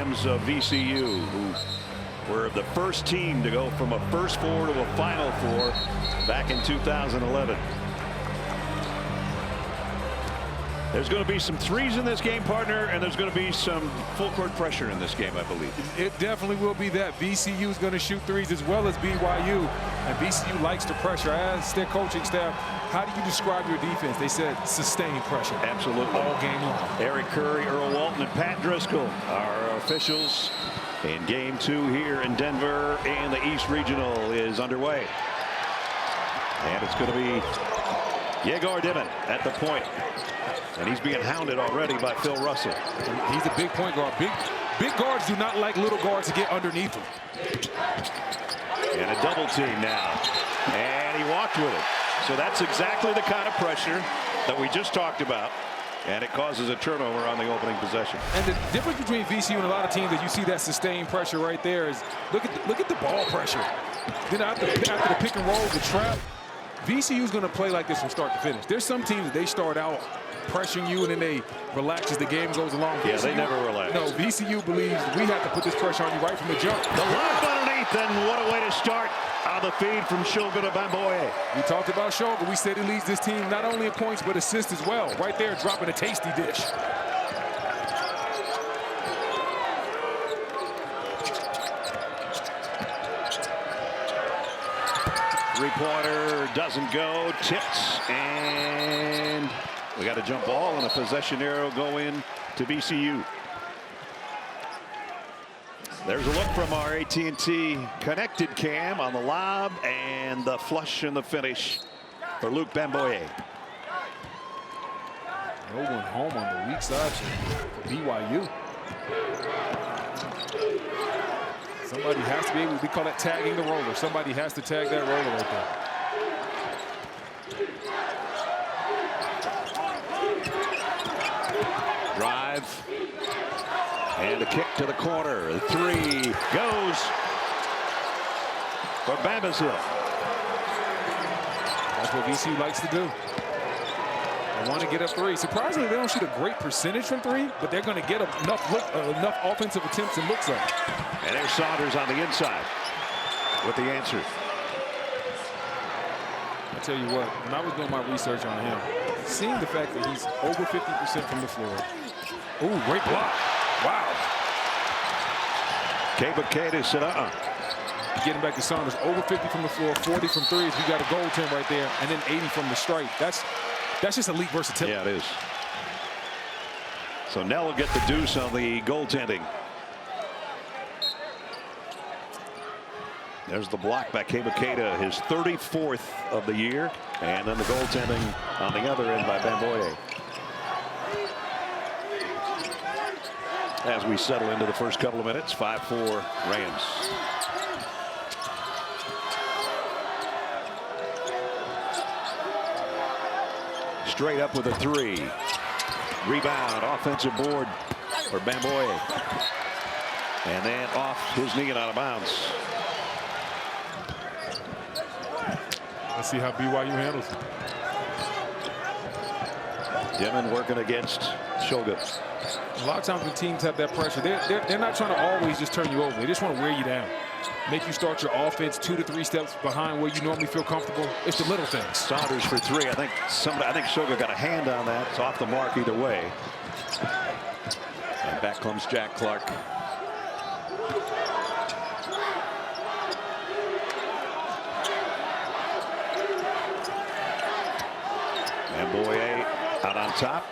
Rams of VCU, who were the first team to go from a first four to a final four back in 2011. There's going to be some threes in this game, partner, and there's going to be some full court pressure in this game, I believe. It definitely will be that. VCU is going to shoot threes as well as BYU, and VCU likes to pressure. I asked their coaching staff, how do you describe your defense? They said sustained pressure. Absolutely. All game long. Eric Curry, Earl Walton, and Pat Driscoll are officials in game 2 here in Denver, and the East Regional is underway. And it's going to be Yegor Dimon at the point. And he's being hounded already by Phil Russell. He's a big point guard. Big guards do not like little guards to get underneath them. And a double team now. And he walked with it. So that's exactly the kind of pressure that we just talked about. And it causes a turnover on the opening possession. And the difference between VCU and a lot of teams that you see that sustained pressure right there is look at the ball pressure. Then after the pick and roll, the trap, VCU is going to play like this from start to finish. There's some teams that they start out pressuring you and then they relax as the game goes along. Yeah, they never relax. No, VCU believes we have to put this pressure on you right from the jump. The lob underneath, and what a way to start on the feed from Shulga to Bamboye. We talked about Shulga. We said he leads this team not only in points but assists as well. Right there, dropping a tasty dish. Three-pointer doesn't go, tipped, and we got a jump ball and a possession arrow go in to VCU. There's a look from our AT&T connected cam on the lob and the flush and the finish for Luke Bamboye. No one home on the weak side for BYU. Somebody has to be able, we call that tagging the roller. Somebody has to tag that roller right there. Drive. And a kick to the corner. The three goes for Bamboye. That's what VCU likes to do. They want to get up three. Surprisingly, they don't shoot a great percentage from three, but they're going to get enough offensive attempts and looks up. And there's Saunders on the inside with the answer. I tell you what, when I was doing my research on him, seeing the fact that he's over 50% from the floor. Ooh, great block. Wow. Keba said, Getting back to Saunders, over 50 from the floor, 40 from threes. We got a goaltend right there, and then 80 from the stripe. That's just elite versatility. Yeah, it is. So Nell will get the deuce on the goaltending. There's the block by Keba, his 34th of the year, and then the goaltending on the other end by Bamboye. As we settle into the first couple of minutes, 5-4 Rams. Straight up with a three. Rebound, offensive board for Bamboye. And then off his knee and out of bounds. Let's see how BYU handles it. Dimon working against Shulga. A lot of times when teams have that pressure, they're not trying to always just turn you over. They just want to wear you down. Make you start your offense 2 to 3 steps behind where you normally feel comfortable. It's the little things. Saunders for three. I think Shulga got a hand on that. It's off the mark either way. And back comes Jack Clark. Bamboye out on top.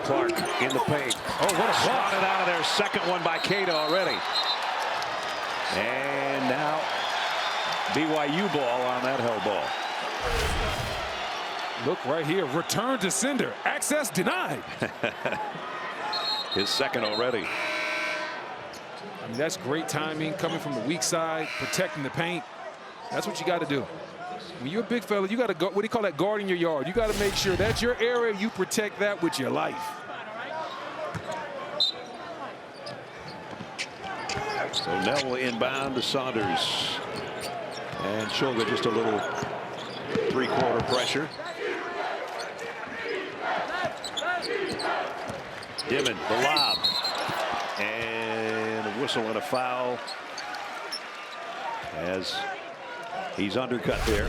Clark in the paint. Oh, what a block. Swatted out of there. Second one by Keita already. And now BYU ball on that hell ball. Look right here. Return to sender. Access denied. His second already. I mean, that's great timing coming from the weak side, protecting the paint. That's what you got to do. When you're a big fella, you got to go, what do you call that, guarding your yard. You got to make sure that's your area. You protect that with your life. So Nell inbound to Saunders. And Shulga just a little three-quarter pressure. Dimon, the lob. And a whistle and a foul as he's undercut there.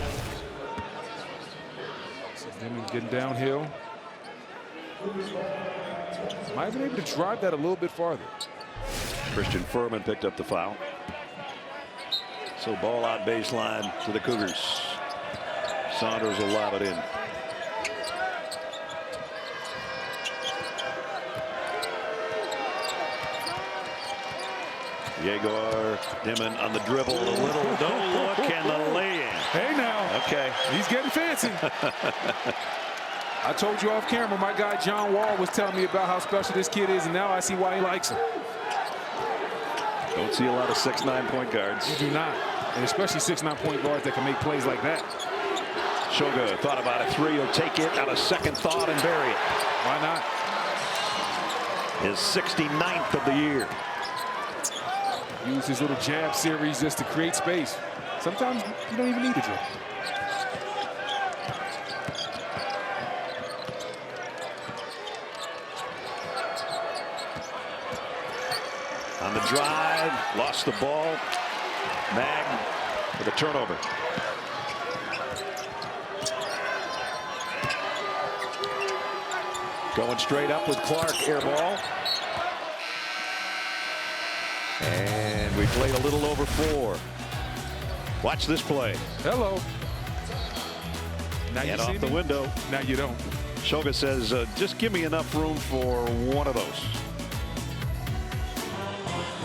Dimon getting downhill. Might have been able to drive that a little bit farther. Christian Furman picked up the foul. So ball out baseline to the Cougars. Saunders will lob it in. Yegor Dimon on the dribble, a little no look and the lay-in. Hey now. Okay. He's getting fancy. I told you off camera, my guy John Wall was telling me about how special this kid is, and now I see why he likes him. Don't see a lot of 6'9" point guards. You do not, and especially 6'9" point guards that can make plays like that. Shoga thought about a three. He'll take it on a second thought and bury it. Why not? His 69th of the year. Use his little jab series just to create space. Sometimes you don't even need a dribble. On the drive, lost the ball. Mag with a turnover. Going straight up with Clark, air ball. And we played a little over 4. Watch this play. Hello. Now you And see off the me? window. Now you don't. Shoga says, just give me enough room for one of those.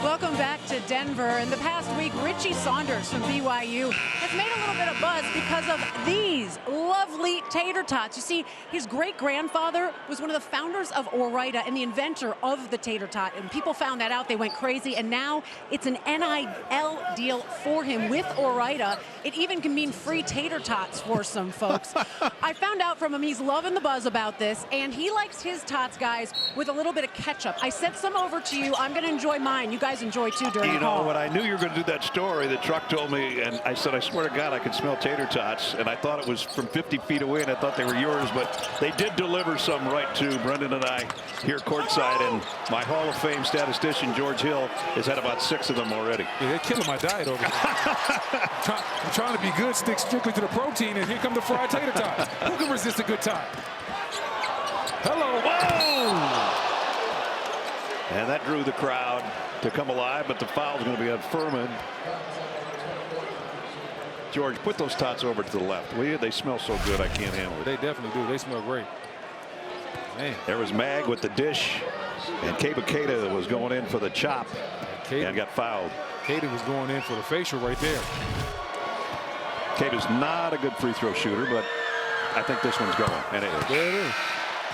Welcome back to Denver. In the past week, Richie Saunders from BYU has made a little bit of buzz because of these lovely tater tots. You see, his great-grandfather was one of the founders of Ore-Ida and the inventor of the tater tot. And people found that out. They went crazy. And now it's an NIL deal for him with Ore-Ida. It even can mean free tater tots for some folks. I found out from him he's loving the buzz about this. And he likes his tots, guys, with a little bit of ketchup. I sent some over to you. I'm going to enjoy mine. You guys enjoy too during the call. You know, when I knew you were going to do that story, the truck told me, and I said, I swear to God, I can smell tater tots. And I thought it was from 50 feet away, and I thought they were yours. But they did deliver some right to Brendan and I here courtside. And my Hall of Fame statistician, George Hill, has had about 6 of them already. Yeah, they're killing my diet over here. I'm trying to be good, stick strictly to the protein, and here come the fried tater tots. Who can resist a good time? Hello. Whoa! And that drew the crowd to come alive, but the foul's going to be on Furman. George, put those tots over to the left, will you? They smell so good, I can't handle it. They definitely do. They smell great. Man. There was Mag with the dish, and Keba was going in for the chop and got fouled. Caden was going in for the facial right there. Keba's not a good free throw shooter, but I think this one's going, and it is. There it is.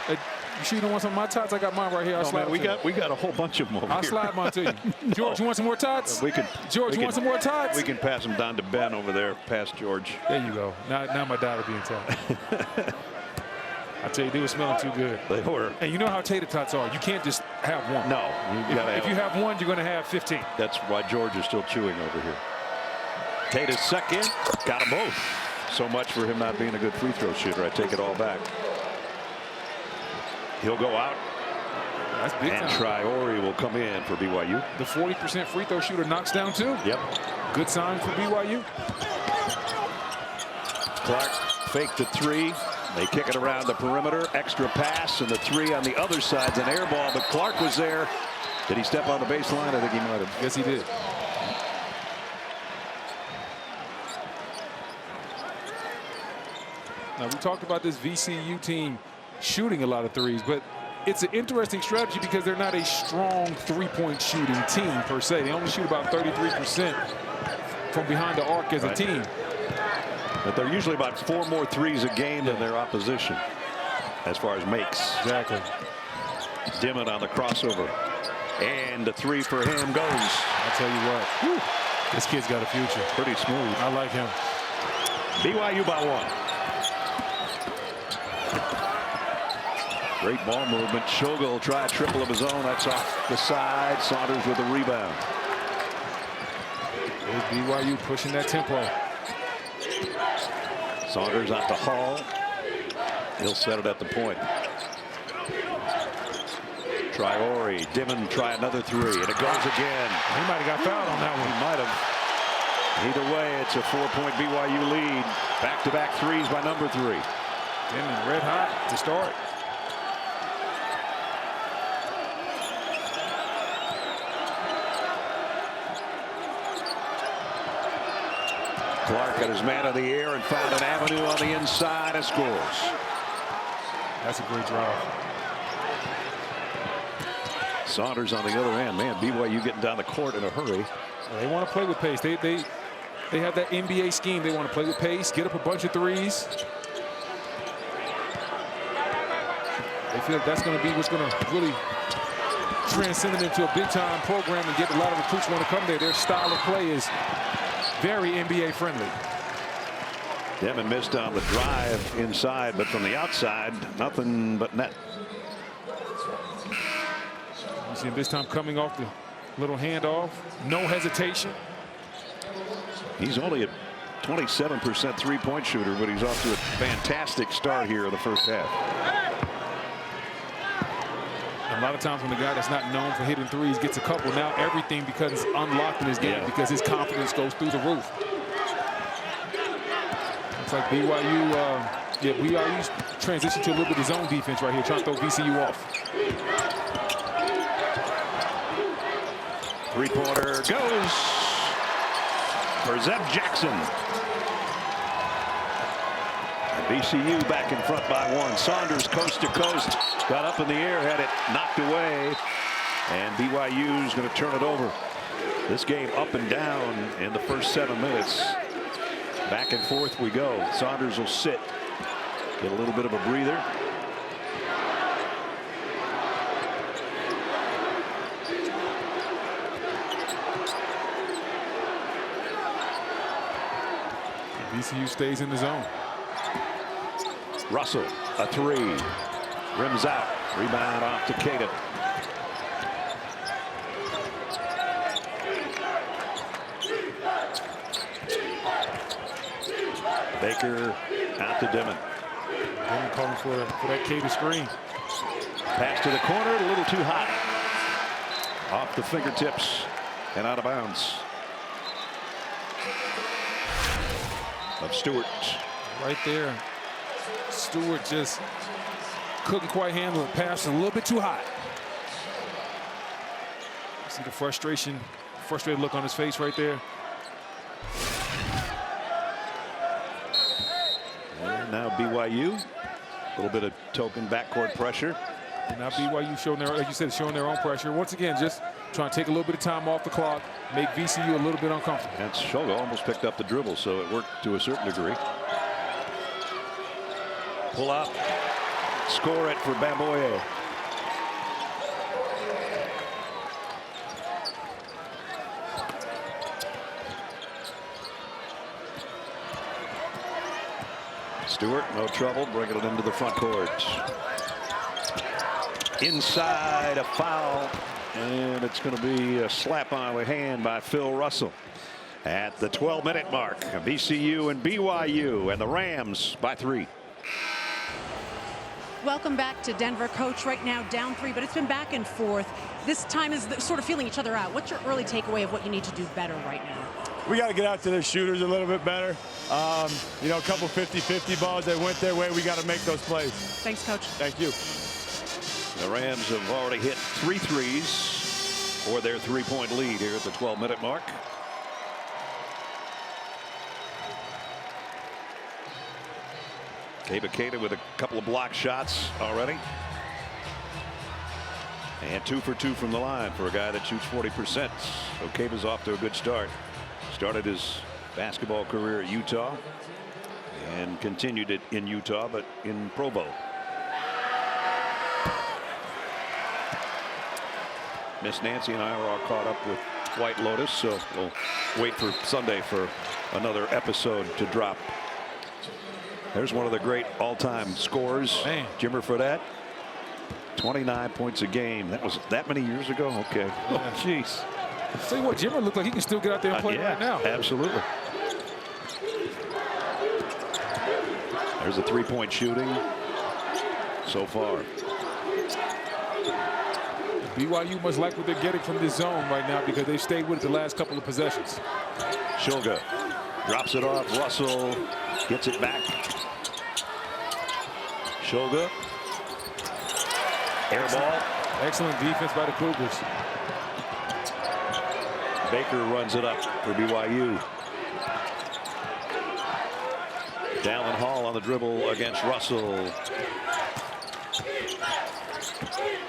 Hey, you sure you don't want some of my tots? I got mine right here. We got a whole bunch of them over I'll here. slide mine to you. George, you want some more tots? George, you want some more tots? We can pass them down to Ben over there, past George. There you go. Now my diet will be intact. I tell you, they were smelling too good. They were. And you know how tater tots are. You can't just have one. No. If you have one, you're going to have 15. That's why George is still chewing over here. Tater's second. Got them both. So much for him not being a good free throw shooter. I take it all back. He'll go out. That's big and time. Traore will come in for BYU. The 40% free throw shooter knocks down 2. Yep. Good sign for BYU. Clark faked the 3. They kick it around the perimeter. Extra pass, and the 3 on the other side's an air ball, but Clark was there. Did he step on the baseline? I think he might have. Yes, he did. Now, we talked about this VCU team shooting a lot of threes, but it's an interesting strategy because they're not a strong three-point shooting team per se. They only shoot about 33% from behind the arc as a team. But they're usually about 4 more threes a game than their opposition as far as makes. Exactly. Dimon on the crossover. And the 3 for him goes. I tell you what, whew, this kid's got a future. Pretty smooth. I like him. BYU by 1. Great ball movement. Shoga will try a triple of his own. That's off the side. Saunders with a rebound. There's BYU pushing that tempo. Saunders out to Hall. He'll set it at the point. Traore, Dimon try another three, and it goes again. He might have got fouled on that He one. might have. Either way, it's a 4-point BYU lead. Back-to-back threes by number 3. Dimon red hot to start. Clark got his man in the air and found an avenue on the inside and scores. That's a great drive. Saunders on the other end. Man, BYU getting down the court in a hurry. They want to play with pace. They have that NBA scheme. They want to play with pace, get up a bunch of threes. They feel that's going to be what's going to really transcend them into a big-time program and get a lot of recruits want to come there. Their style of play is very NBA friendly. Demon missed on the drive inside, but from the outside, nothing but net. You see him this time coming off the little handoff. No hesitation. He's only a 27% three-point shooter, but he's off to a fantastic start here in the first half. A lot of times when the guy that's not known for hitting threes gets a couple, now everything becomes unlocked in his game because his confidence goes through the roof. It's like BYU's transition to a little bit of zone defense right here, trying to throw VCU off. Three-pointer goes for Zeb Jackson. And VCU back in front by 1. Saunders coast to coast, got up in the air, had it knocked away, and BYU's going to turn it over. This game up and down in the first 7 minutes. Back and forth we go. Saunders will sit, get a little bit of a breather. VCU stays in the zone. Russell, a three. Rims out. Rebound off to Caden. Baker out to Dimon. Dimon calling for that Caden screen. Pass to the corner, a little too hot. Off the fingertips and out of bounds. Of Stewart. Right there. Stewart just couldn't quite handle it. Pass a little bit too hot. See the frustrated look on his face right there. And now BYU. A little bit of token backcourt pressure. And now BYU showing their, like you said, showing their own pressure. Once again, just trying to take a little bit of time off the clock, make VCU a little bit uncomfortable. And Shogo almost picked up the dribble, so it worked to a certain degree. Pull up, score it for Bamboye. Stewart, no trouble, bringing it into the front court. Inside, a foul, and it's going to be a slap on the hand by Phil Russell. At the 12-minute mark, VCU and BYU, and the Rams by 3. Welcome back to Denver. Coach, right now down 3, but it's been back and forth. This time is sort of feeling each other out. What's your early takeaway of what you need to do better right now? We got to get out to the shooters a little bit better. You know, a couple 50-50 balls that went their way. We got to make those plays. Thanks, Coach. Thank you. The Rams have already hit 3 threes for their 3-point lead here at the 12-minute mark. Keba with a couple of block shots already. And 2 for 2 from the line for a guy that shoots 40%. So Keba's off to a good start. Started his basketball career at Utah and continued it in Utah, but in Pro Bowl. Miss Nancy and I are all caught up with White Lotus, so we'll wait for Sunday for another episode to drop. There's one of the great all-time scorers, Jimmer Fredette. 29 points a game. That was that many years ago? Okay. Oh, jeez. Tell you what, Jimmer looked like he can still get out there and play right now. Absolutely. There's a 3-point shooting so far. BYU must like what they're getting from this zone right now because they've stayed with it the last couple of possessions. Shulga drops it off. Russell gets it back. Shulga. Air ball. Excellent defense by the Cougars. Baker runs it up for BYU. Dallin Hall on the dribble against Russell.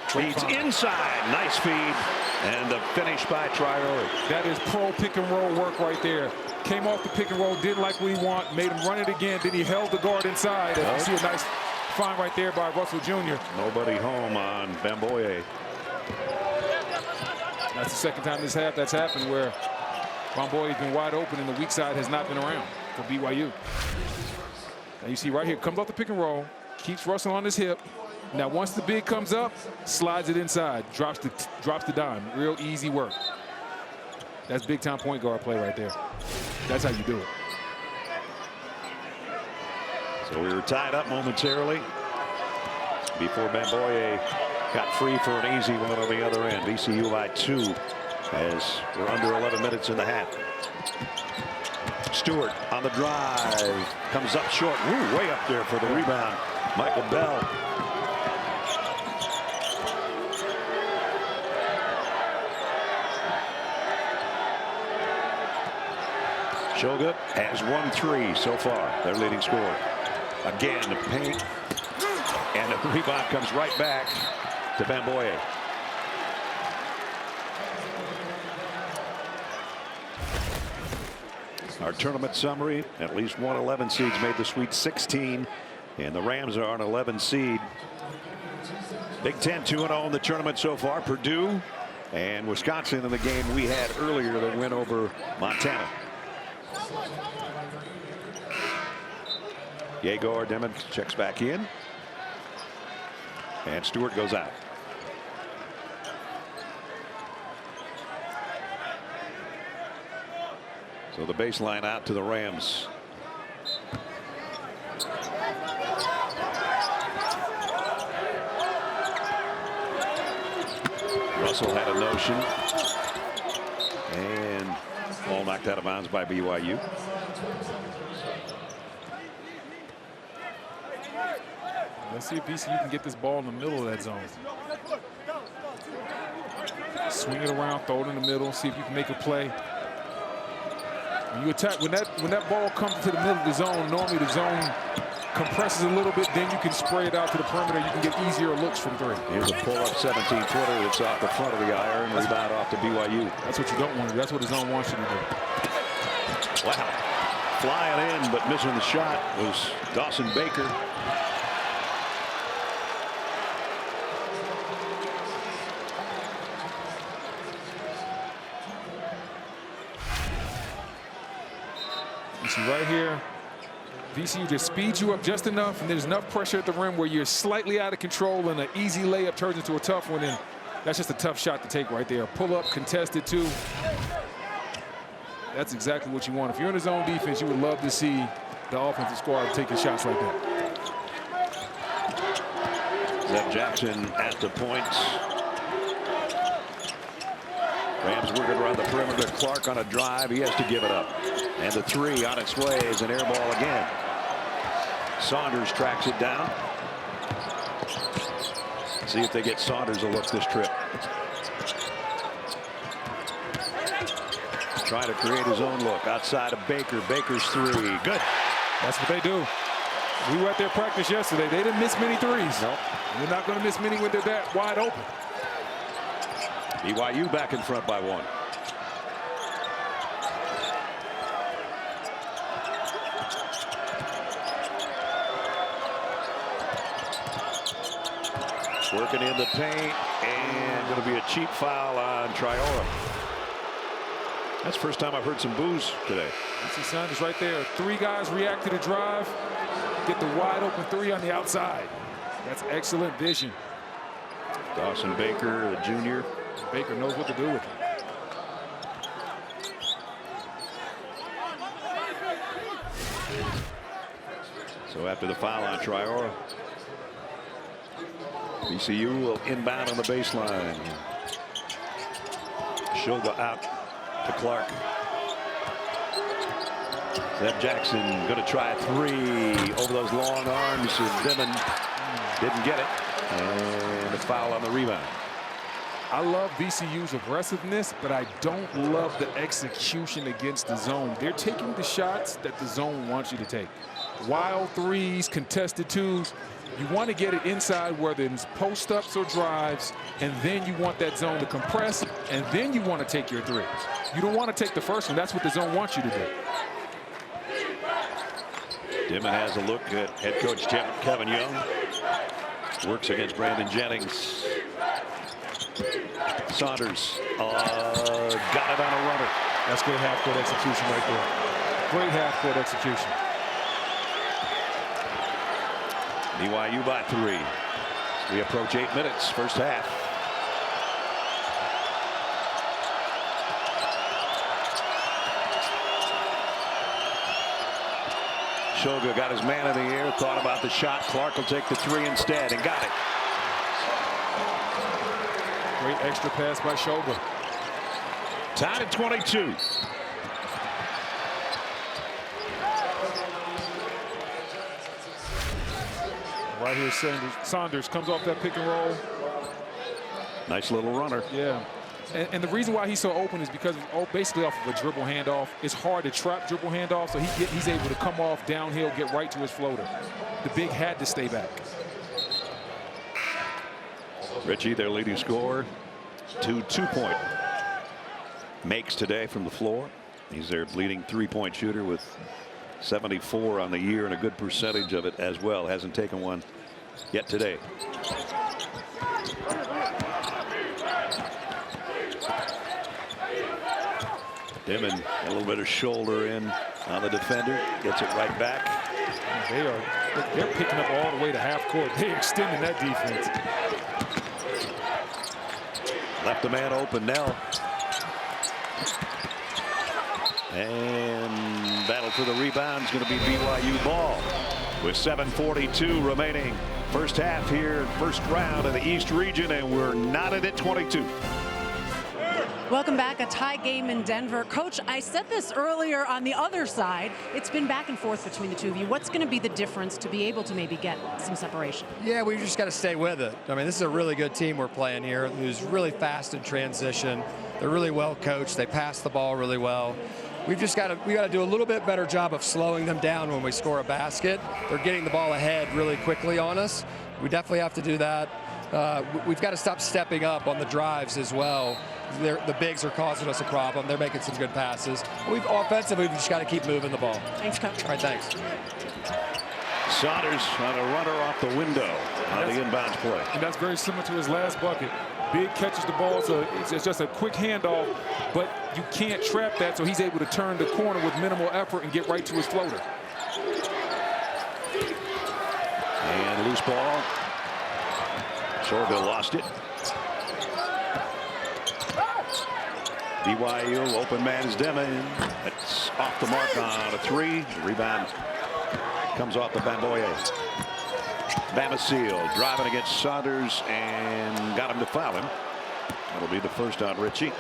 Feeds inside. Nice feed. And a finish by Traore. That is pro pick and roll work right there. Came off the pick and roll, didn't like what he wanted, made him run it again. Then he held the guard inside. And you see a nice find right there by Russell Jr. Nobody home on Bamboye. That's the second time this half that's happened where Bamboye has been wide open and the weak side has not been around for BYU. Now you see right here, comes off the pick and roll, keeps Russell on his hip. Now once the big comes up, slides it inside, drops the dime. Real easy work. That's big time point guard play right there. That's how you do it. So we were tied up momentarily before Bamboye got free for an easy one on the other end. VCU by 2 as we're under 11 minutes in the half. Stewart on the drive, comes up short. Ooh, way up there for the rebound. Michael Bell. Shulga has 1 3 so far, their leading scorer. Again, the paint, and the rebound comes right back to Bamboye. Our tournament summary: at least one 11 seeds made the Sweet 16, and the Rams are an 11 seed. Big Ten 2-0 in the tournament so far. Purdue and Wisconsin in the game we had earlier that win over Montana. Yegor Demon checks back in, and Stewart goes out. So the baseline out to the Rams. Russell had a notion, and ball knocked out of bounds by BYU. Let's see if VCU can get this ball in the middle of that zone. Swing it around, throw it in the middle, see if you can make a play. When you attack, when that ball comes to the middle of the zone, normally the zone compresses a little bit, then you can spray it out to the perimeter. You can get easier looks from 3. Here's a pull-up 17-footer that's off the front of the iron. Rebound off to BYU. That's what you don't want to do. That's what the zone wants you to do. Wow. Flying in, but missing the shot was Dawson Baker. You see right here, VCU just speeds you up just enough, and there's enough pressure at the rim where you're slightly out of control, and an easy layup turns into a tough one, and that's just a tough shot to take right there. Pull up, contested too. That's exactly what you want. If you're in a zone defense, you would love to see the offensive squad taking shots like that. Zeb Jackson at the point. Rams working around the perimeter. Clark on a drive. He has to give it up. And the 3 on its way is an air ball again. Saunders tracks it down. See if they get Saunders a look this trip. Trying to create his own look outside of Baker. Baker's 3. Good. That's what they do. We were at their practice yesterday. They didn't miss many threes. Nope. They're not going to miss many when they're that wide open. BYU back in front by 1. Working in the paint, and going to be a cheap foul on Traore. That's the first time I've heard some boos today. You see Saunders right there. 3 guys react to the drive, get the wide open 3 on the outside. That's excellent vision. Dawson Baker, the junior. Baker knows what to do with it. So after the foul on Traore, VCU will inbound on the baseline. Shoga out to Clark. Zeb Jackson going to try a three over those long arms. Dimon didn't get it. And a foul on the rebound. I love VCU's aggressiveness, but I don't love the execution against the zone. They're taking the shots that the zone wants you to take. Wild threes, contested twos. You want to get it inside, whether it's post-ups or drives, and then you want that zone to compress, and then you want to take your three. You don't want to take the first one. That's what the zone wants you to do. Dimon has a look at head coach Kevin Young. Works against Brandon Jennings. Saunders got it on a runner. That's great half-court execution right there. Great half-court execution. BYU by 3. We approach 8 minutes, first half. Shoga got his man in the air, thought about the shot. Clark will take the three instead and got it. Great extra pass by Shoga. Tied at 22. Right here, Saunders comes off that pick and roll. Nice little runner. Yeah. And the reason why he's so open is because basically off of a dribble handoff. It's hard to trap dribble handoff, so he's able to come off downhill, get right to his floater. The big had to stay back. Richie, their leading scorer, 2 two-point makes today from the floor. He's their leading three-point shooter with 74 on the year and a good percentage of it as well. Hasn't taken one yet today. Dimon a little bit of shoulder in on the defender, gets it right back. They're picking up all the way to half court. They're extending that defense. Left a man open now. And battle for the rebound is going to be BYU ball with 7:42 remaining. First half here, first round of the East region, and we're knotted at 22. Welcome back. A tie game in Denver. Coach, I said this earlier on the other side. It's been back and forth between the two of you. What's going to be the difference to be able to maybe get some separation? Yeah, we just got to stay with it. I mean, this is a really good team we're playing here who's really fast in transition. They're really well coached. They pass the ball really well. We got to do a little bit better job of slowing them down when we score a basket. They're getting the ball ahead really quickly on us. We definitely have to do that. We've got to stop stepping up on the drives as well. The bigs are causing us a problem. They're making some good passes. Offensively, we've just got to keep moving the ball. Thanks, Coach. All right, thanks. Saunders on a runner off the window on the inbounds play. And that's very similar to his last bucket. Big catches the ball, so it's just a quick handoff, but you can't trap that, so he's able to turn the corner with minimal effort and get right to his floater. And loose ball. Sorville lost it. BYU open man is Dimon. It's off the mark on a three. The rebound comes off the Bamboye. Bamasil driving against Saunders and got him to foul him. That'll be the first on Richie.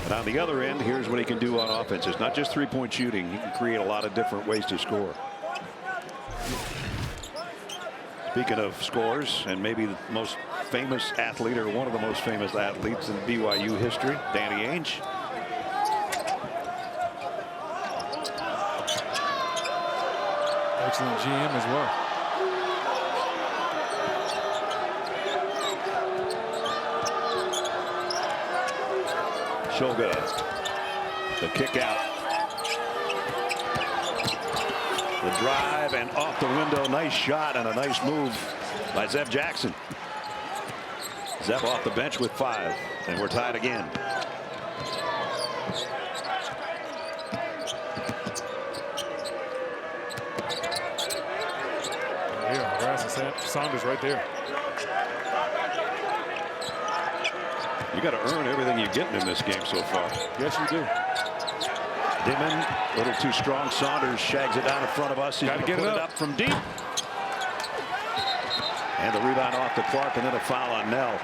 And on the other end, here's what he can do on offense. It's not just three-point shooting. He can create a lot of different ways to score. Speaking of scores, and maybe the most famous athlete or one of the most famous athletes in BYU history, Danny Ainge. Excellent GM as well. Shoga, the kick out. The drive and off the window. Nice shot and a nice move by Zeb Jackson. Zeb off the bench with 5, and we're tied again. Yeah, harassing Saunders right there. You got to earn everything you're getting in this game so far. Yes, you do. Dimon, a little too strong. Saunders shags it down in front of us. He's going to put it up from deep. And the rebound off to Clark, and then a foul on Nell.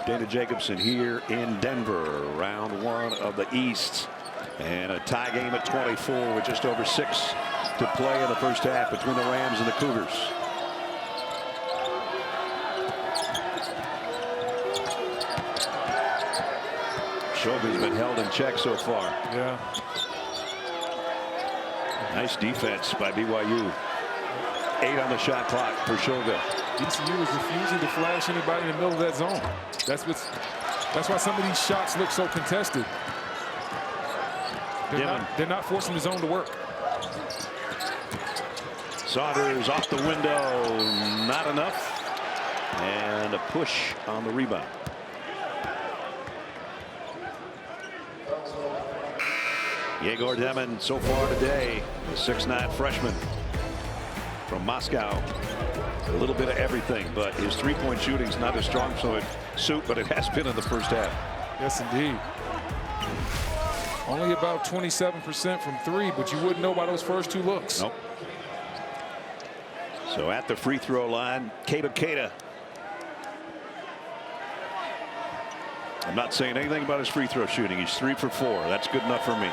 Dana Jacobson here in Denver, round one of the East, and a tie game at 24 with just over 6 to play in the first half between the Rams and the Cougars. Shoga's been held in check so far. Yeah. Nice defense by BYU. 8 on the shot clock for Shoga. VCU is refusing to flash anybody in the middle of that zone. That's why some of these shots look so contested. They're not forcing the zone to work. Saunders off the window, not enough, and a push on the rebound. Yegor Demon so far today, the 6'9" freshman from Moscow. A little bit of everything, but his three-point shooting is not as strong suit, but it has been in the first half. Yes, indeed. Only about 27% from 3, but you wouldn't know by those first 2 looks. Nope. So at the free throw line, Keita. I'm not saying anything about his free throw shooting. He's 3 for 4. That's good enough for me.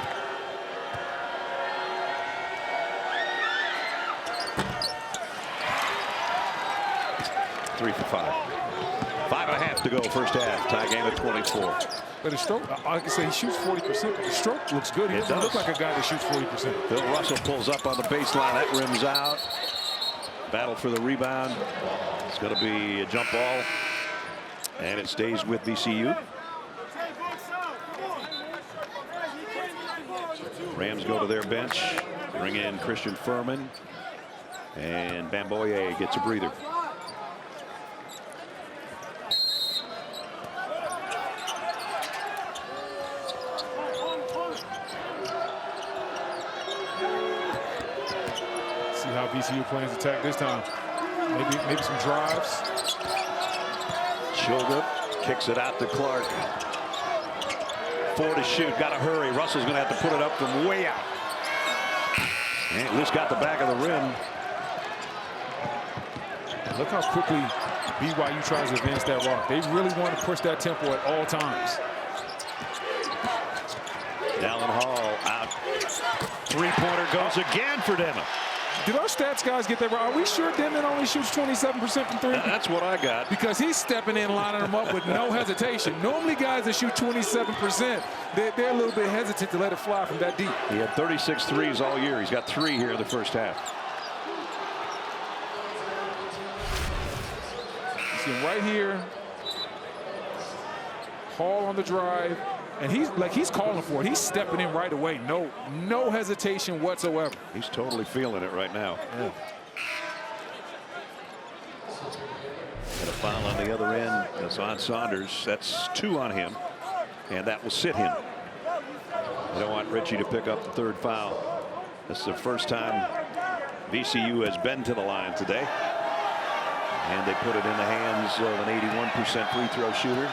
Three for 5. 5.5 to go first half. Tie game at 24. But his stroke, like I say, he shoots 40%. But his stroke looks good. He doesn't look like a guy that shoots 40%. Bill Russell pulls up on the baseline. That rims out. Battle for the rebound. It's going to be a jump ball. And it stays with VCU. Rams go to their bench. Bring in Christian Furman. And Bamboye gets a breather. See how VCU plans attack this time. Maybe some drives. Shoga kicks it out to Clark. 4 to shoot. Got to hurry. Russell's going to have to put it up from way out. And at least got the back of the rim. Look how quickly BYU tries to advance that rock. They really want to push that tempo at all times. Dallin Hall out. 3-pointer goes again for Demon. Did our stats guys get that right? Are we sure Demon only shoots 27% from 3? That's what I got. Because he's stepping in, lining them up with no hesitation. Normally guys that shoot 27%, they're a little bit hesitant to let it fly from that deep. He had 36 threes all year. He's got 3 here in the first half. You see him right here. Hall on the drive. And he's calling for it. He's stepping in right away. No hesitation whatsoever. He's totally feeling it right now. Yeah. And a foul on the other end. That's on Saunders. That's 2 on him. And that will sit him. They don't want Richie to pick up the 3rd foul. This is the first time VCU has been to the line today. And they put it in the hands of an 81% free throw shooter.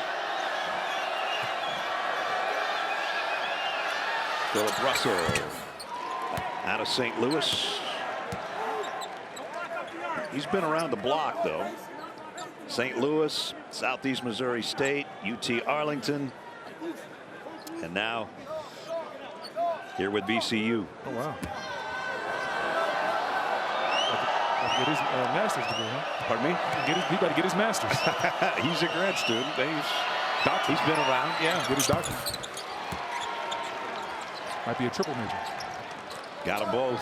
Philip Russell out of St. Louis. He's been around the block, though. St. Louis, Southeast Missouri State, UT Arlington, and now here with VCU. Oh, wow. Get his master's degree, huh? Pardon me? He got to get his master's. He's a grad student. He's been around. Yeah, get his doctorate. Might be a triple major. Got them both.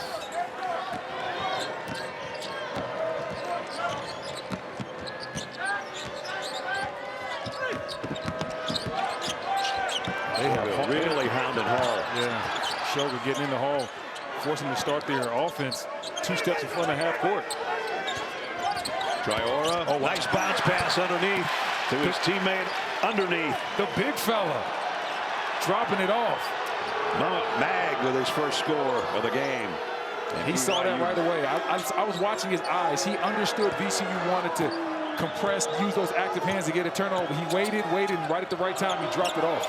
They have really hounded Hall. Yeah, Shoga getting in the Hall, forcing them to start their offense 2 steps in front of half court. Triora. Oh, nice bounce pass underneath to his teammate underneath. The big fella dropping it off. Mag with his first score of the game. And he saw that right away. I was watching his eyes. He understood VCU wanted to compress, use those active hands to get a turnover. He waited, and right at the right time, he dropped it off.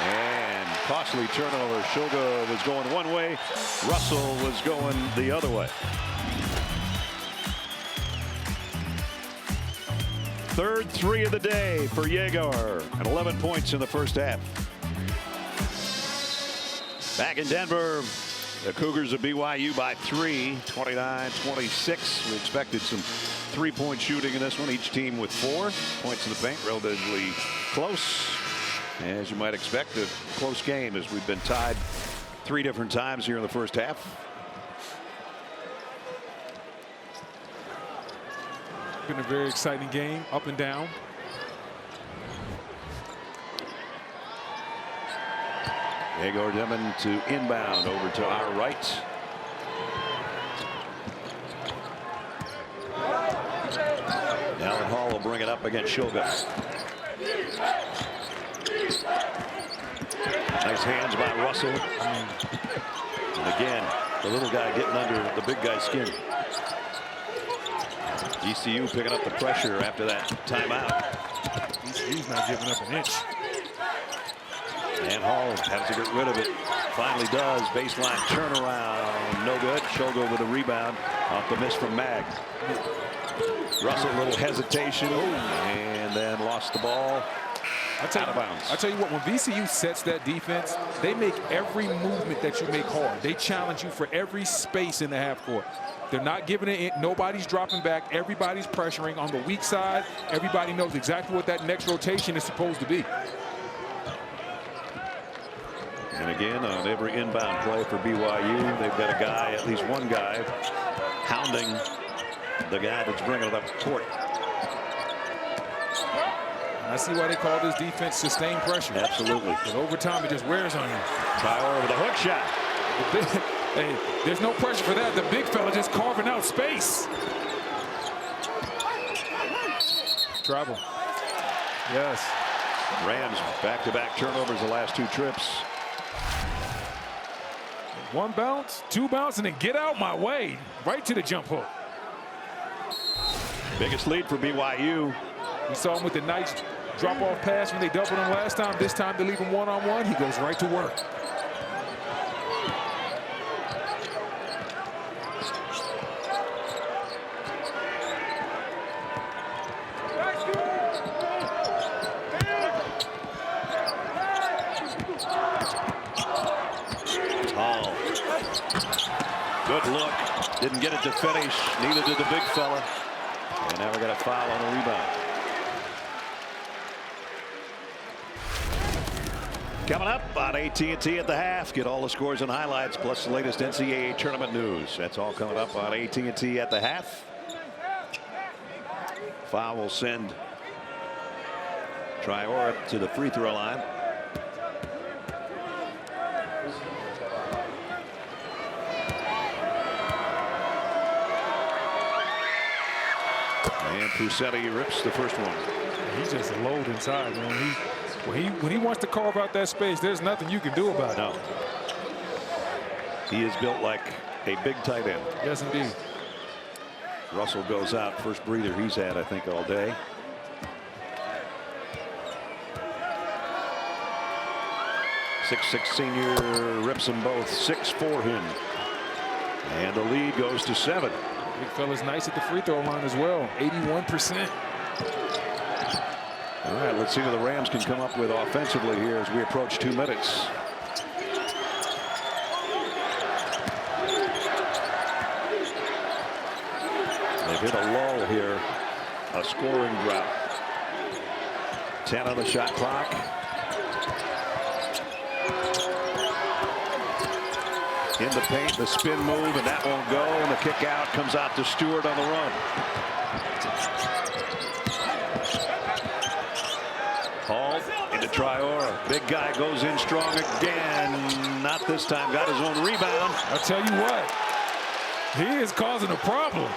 And costly turnover. Shoga was going one way. Russell was going the other way. Third three of the day for Jaeger, and 11 points in the first half. Back in Denver, the Cougars of BYU by 3, 29-26. We expected some three-point shooting in this one. Each team with 4 points in the paint, relatively close. As you might expect, a close game as we've been tied 3 different times here in the first half. Been a very exciting game, up and down. Jaeger Demon to inbound over to our right. Allen Hall will bring it up against Shoga. Nice hands by Russell. And again, the little guy getting under the big guy's skin. VCU picking up the pressure after that timeout. VCU's not giving up an inch. And Hall has to get rid of it. Finally does. Baseline turnaround. No good. Shoga with a rebound off the miss from Mag. Russell, a little hesitation. And then lost the ball. Out of bounds. I tell you what, when VCU sets that defense, they make every movement that you make hard. They challenge you for every space in the half court. They're not giving it in. Nobody's dropping back. Everybody's pressuring on the weak side. Everybody knows exactly what that next rotation is supposed to be. And again, on every inbound play for BYU, they've got a guy, at least one guy, hounding the guy that's bringing it up court. I see why they call this defense sustained pressure. Absolutely. But over time, it just wears on you. Tyler with a hook shot. Hey, there's no pressure for that. The big fella just carving out space. Travel. Yes. Rams back-to-back turnovers the last 2 trips. 1 bounce, 2 bounce, and then get out my way. Right to the jump hook. Biggest lead for BYU. We saw him with the nice drop-off pass when they doubled him last time. This time to leave him one-on-one, he goes right to work. Hall. Good look. Didn't get it to finish. Neither did the big fella. And now we got a foul on the rebound. Coming up on AT&T at the half. Get all the scores and highlights plus the latest NCAA tournament news. That's all coming up on AT&T at the half. Foul will send Traore to the free throw line. And Pusetti rips the first one. He's just a load inside, man. When he wants to carve out that space, there's nothing you can do about it. No. He is built like a big tight end. Yes, indeed. Russell goes out. First breather he's had, I think, all day. .66 senior rips them both. 6 for him. And the lead goes to 7. Big fella's nice at the free throw line as well. 81%. All right, let's see what the Rams can come up with offensively here as we approach 2 minutes. They've hit a lull here, a scoring drought. 10 on the shot clock. In the paint, the spin move, and that won't go. And the kick out comes out to Stewart on the run. Hall into Traore. Big guy goes in strong again. Not this time. Got his own rebound. I'll tell you what. He is causing a problem.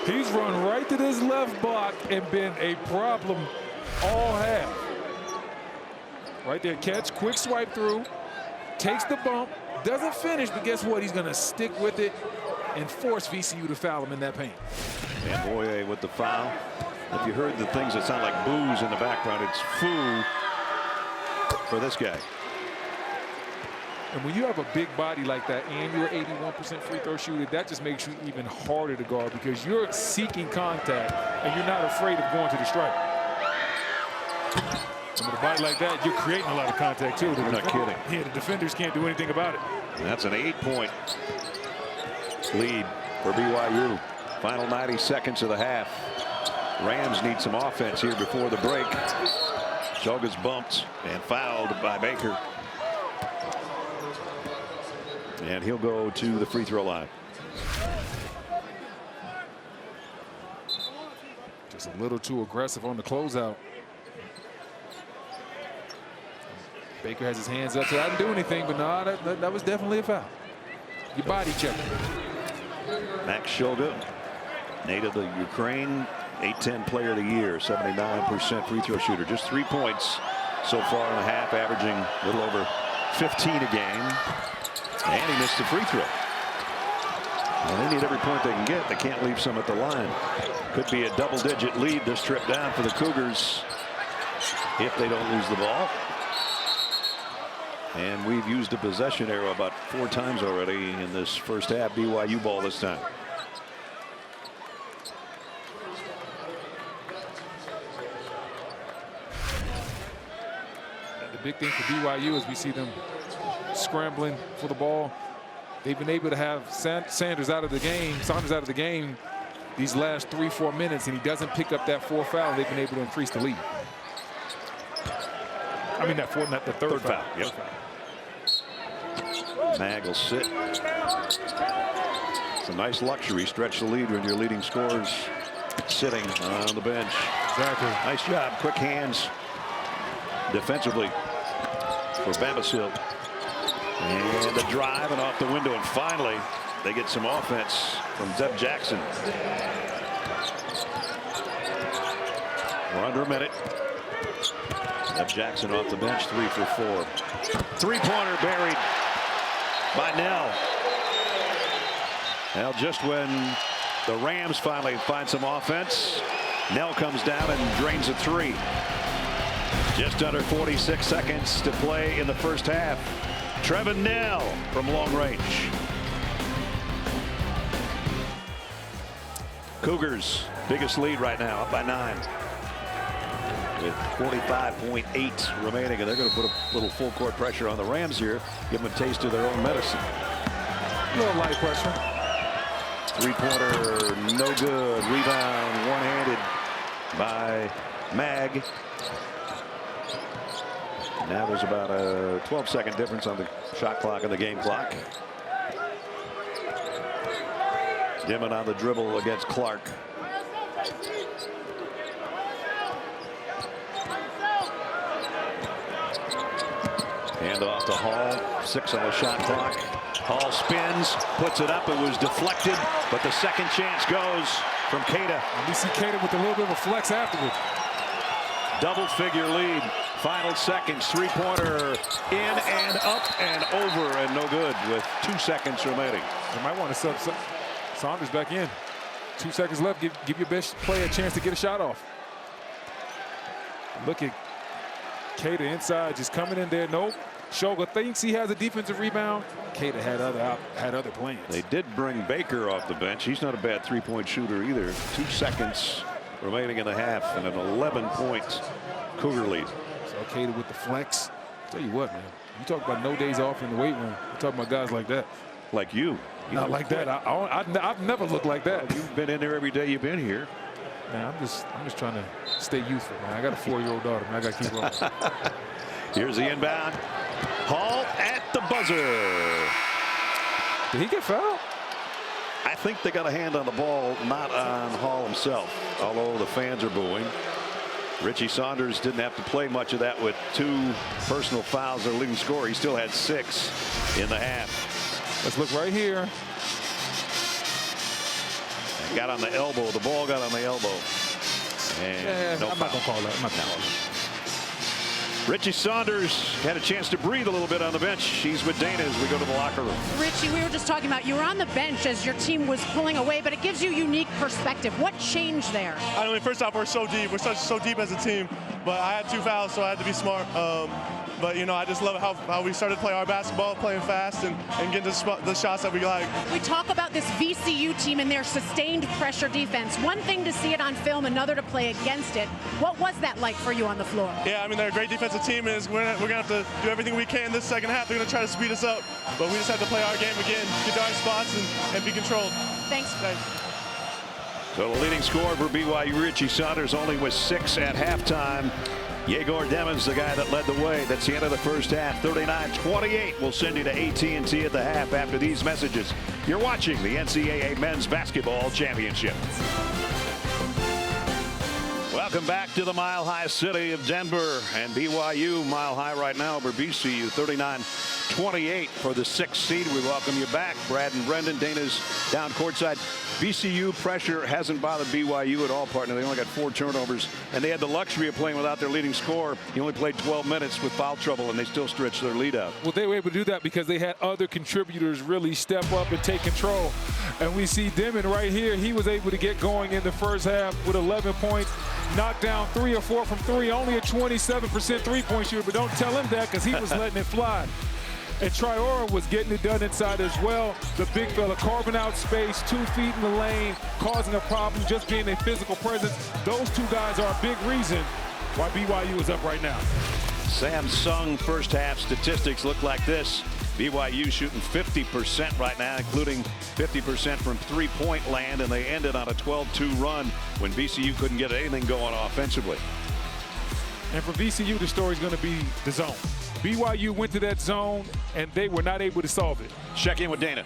He's run right to this left block and been a problem all half. Right there, catch, quick swipe through. Takes the bump, doesn't finish, but guess what? He's going to stick with it and force VCU to foul him in that paint. And Boye with the foul. If you heard the things that sound like boos in the background, it's foo for this guy. And when you have a big body like that and you're 81% free throw shooter, that just makes you even harder to guard because you're seeking contact and you're not afraid of going to the stripe. And with a body like that, you're creating a lot of contact too. You're not kidding. Yeah, the defenders can't do anything about it. And that's an 8-point lead for BYU. Final 90 seconds of the half. Rams need some offense here before the break. Shoga's bumped and fouled by Baker. And he'll go to the free throw line. Just a little too aggressive on the closeout. Baker has his hands up, so I didn't do anything, but no, that was definitely a foul. Your body check. Max Shoga, native of Ukraine, A-10 player of the year, 79% free throw shooter. Just 3 points so far in the half, averaging a little over 15 a game. And he missed the free throw. Well, they need every point they can get. They can't leave some at the line. Could be a double-digit lead this trip down for the Cougars if they don't lose the ball. And we've used a possession arrow about 4 times already in this first half. BYU ball this time. The big thing for BYU is we see them scrambling for the ball. They've been able to have Saunders out of the game these last 3-4 minutes, and he doesn't pick up that 4th foul. They've been able to increase the lead. I mean, not the third foul. Yep. Mag will sit. It's a nice luxury. Stretch the lead when your leading scorers sitting on the bench. Exactly. Nice job. Quick hands defensively for Bambasil. And the drive and off the window. And finally, they get some offense from Zeb Jackson. We're under a minute. Zeb Jackson off the bench, 3 for 4. 3-pointer buried by Nell. Now, just when the Rams finally find some offense, Nell comes down and drains a 3. Just under 46 seconds to play in the first half. Trevin Nell from long range. Cougars biggest lead right now, up by 9. With 45.8 remaining, and they're going to put a little full court pressure on the Rams here, give them a taste of their own medicine. A little light pressure. 3-pointer, no good. Rebound, one-handed by Mag. Now there's about a 12-second difference on the shot clock and the game clock. Dimon on the dribble against Clark. Hand off to Hall. 6 on the shot clock. Hall spins, puts it up. It was deflected, but the second chance goes from Keita. And we see Keita with a little bit of a flex afterwards. Double-figure lead. Final seconds. 3-pointer in and up and over and no good with 2 seconds remaining. You might want to sub Saunders back in. 2 seconds left. Give your best player a chance to get a shot off. Look at Keita inside, just coming in there. Nope. Shoga thinks he has a defensive rebound. Keita had other plans. They did bring Baker off the bench. He's not a bad 3-point shooter either. 2 seconds remaining in the half and an 11-point Cougar lead. So Keita with the flex. Tell you what, man. You talk about no days off in the weight room. You talk about guys like that. Like you. Not like that. I've never looked like that. Well, you've been in there every day you've been here. Man, I'm just trying to stay youthful, man. I got a 4-year-old daughter, man. I got to keep rolling. Here's the inbound. Hall at the buzzer. Did he get fouled? I think they got a hand on the ball, not on Hall himself, although the fans are booing. Richie Saunders didn't have to play much of that with 2 personal fouls. Their leading scorer, he still had 6 in the half. Let's look right here. Got on the elbow. The ball got on the elbow. And I'm not going to call that. I'm not going to call that. Richie Saunders had a chance to breathe a little bit on the bench. He's with Dana as we go to the locker room. Richie, we were just talking about you were on the bench as your team was pulling away, but it gives you unique perspective. What changed there? I mean, first off, we're so deep. We're so deep as a team. But I had 2 fouls, so I had to be smart. But, you know, I just love how we started to play our basketball, playing fast and getting the shots that we like. We talk about this VCU team and their sustained pressure defense. One thing to see it on film, another to play against it. What was that like for you on the floor? Yeah, I mean, they're a great defensive team, and we're going to have to do everything we can this second half. They're going to try to speed us up. But we just have to play our game again, get to our spots, and be controlled. Thanks. So the leading scorer for BYU, Richie Saunders, only was 6 at halftime. Yegor Demons, the guy that led the way. That's the end of the first half. 39-28. We'll send you to AT&T at the half after these messages. You're watching the NCAA Men's Basketball Championship. Welcome back to the Mile High city of Denver, and BYU mile high right now over VCU. 39-28 for the 6th seed. We welcome you back. Brad and Brendan. Dana's down courtside. VCU pressure hasn't bothered BYU at all, partner. They only got 4 turnovers, and they had the luxury of playing without their leading scorer. He only played 12 minutes with foul trouble, and they still stretched their lead out. Well, they were able to do that because they had other contributors really step up and take control. And we see Demon right here. He was able to get going in the first half with 11 points. Knocked down 3 or 4 from 3, only a 27% three-point shooter, but don't tell him that because he was letting it fly. And Triora was getting it done inside as well. The big fella carving out space, 2 feet in the lane, causing a problem, just being a physical presence. Those 2 guys are a big reason why BYU is up right now. Samsung first half statistics look like this. BYU shooting 50% right now, including 50% from three-point land, and they ended on a 12-2 run when VCU couldn't get anything going offensively. And for VCU, the story's going to be the zone. BYU went to that zone, and they were not able to solve it. Check in with Dana.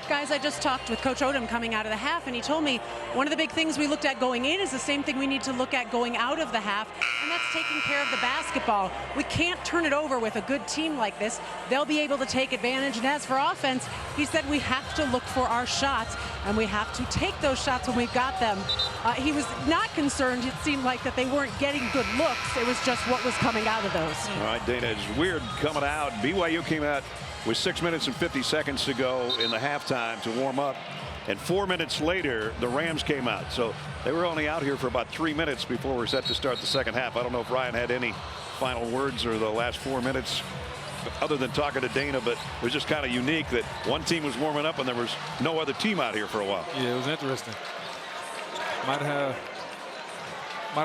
Guys, I just talked with Coach Odom coming out of the half, and he told me one of the big things we looked at going in is the same thing we need to look at going out of the half, and that's taking care of the basketball. We can't turn it over with a good team like this. They'll be able to take advantage, and as for offense, he said we have to look for our shots, and we have to take those shots when we've got them. He was not concerned, it seemed like, that they weren't getting good looks. It was just what was coming out of those. All right, Dana, it's weird coming out. BYU came out with 6 minutes and 50 seconds to go in the halftime to warm up, and 4 minutes later the Rams came out. So they were only out here for about 3 minutes before we're set to start the second half. I don't know if Ryan had any final words or the last 4 minutes other than talking to Dana, but it was just kind of unique that one team was warming up and there was no other team out here for a while. Yeah, it was interesting. Might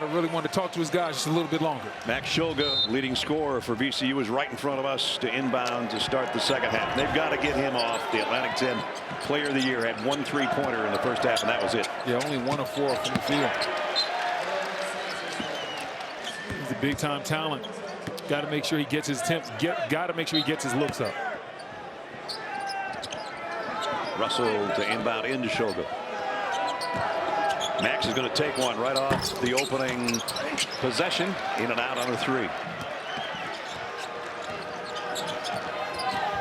have really wanted to talk to his guys just a little bit longer. Max Shulga, leading scorer for VCU, is right in front of us to inbound to start the second half. They've got to get him off. The Atlantic 10 Player of the Year had 1 3-pointer in the first half, and that was it. Yeah, only 1 of 4 from the field. He's a big-time talent. Got to make sure he gets his attempts. Got to make sure he gets his looks up. Russell to inbound into Shulga. Max is going to take one right off the opening possession. In and out on a 3.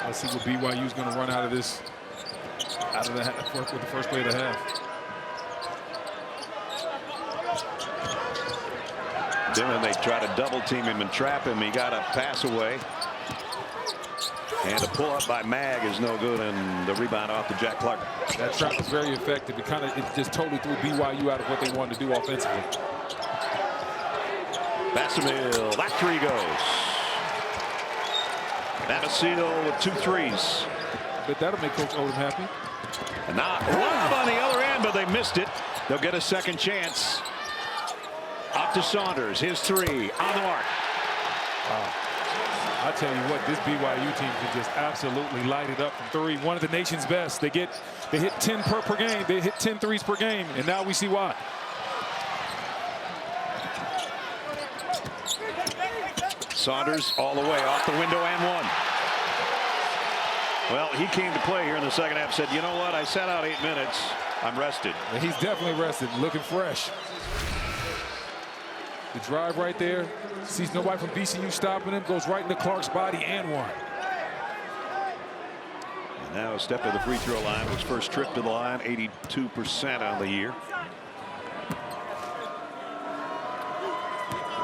Let's see what BYU is going to run out of this, with the first play of the half. Then they try to double team him and trap him. He got a pass away. And a pull up by Mag is no good, and the rebound off to Jack Clark. That trap was very effective. It just totally threw BYU out of what they wanted to do offensively. Bassamil, that 3 goes. Navasino with 2 threes. But that'll make Coach Odom happy. And now lob on the other end, but they missed it. They'll get a second chance. Up to Saunders, his 3 on the mark. Wow. I tell you what, this BYU team can just absolutely light it up from 3. One of the nation's best. They hit 10 per game. They hit 10 threes per game, and now we see why. Saunders all the way off the window and 1. Well, he came to play here in the second half. Said, you know what? I sat out 8 minutes. I'm rested. And he's definitely rested, looking fresh. The drive right there, sees nobody from VCU stopping him, goes right into Clark's body and 1. And now a step to the free throw line. His first trip to the line, 82% on the year.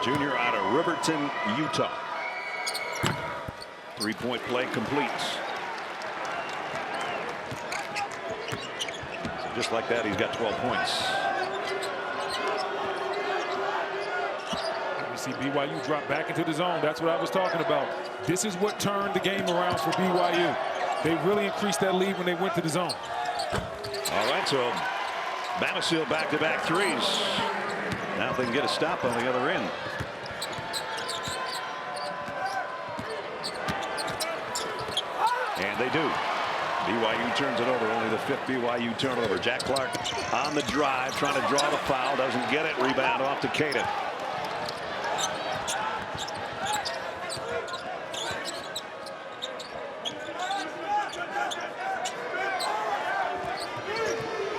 Junior out of Riverton, Utah. Three-point play completes. So just like that, he's got 12 points. You see BYU drop back into the zone. That's what I was talking about. This is what turned the game around for BYU. They really increased that lead when they went to the zone. All right, so Bamasill back-to-back threes. Now they can get a stop on the other end. And they do. BYU turns it over. Only the 5th BYU turnover. Jack Clark on the drive, trying to draw the foul. Doesn't get it. Rebound off to Caden.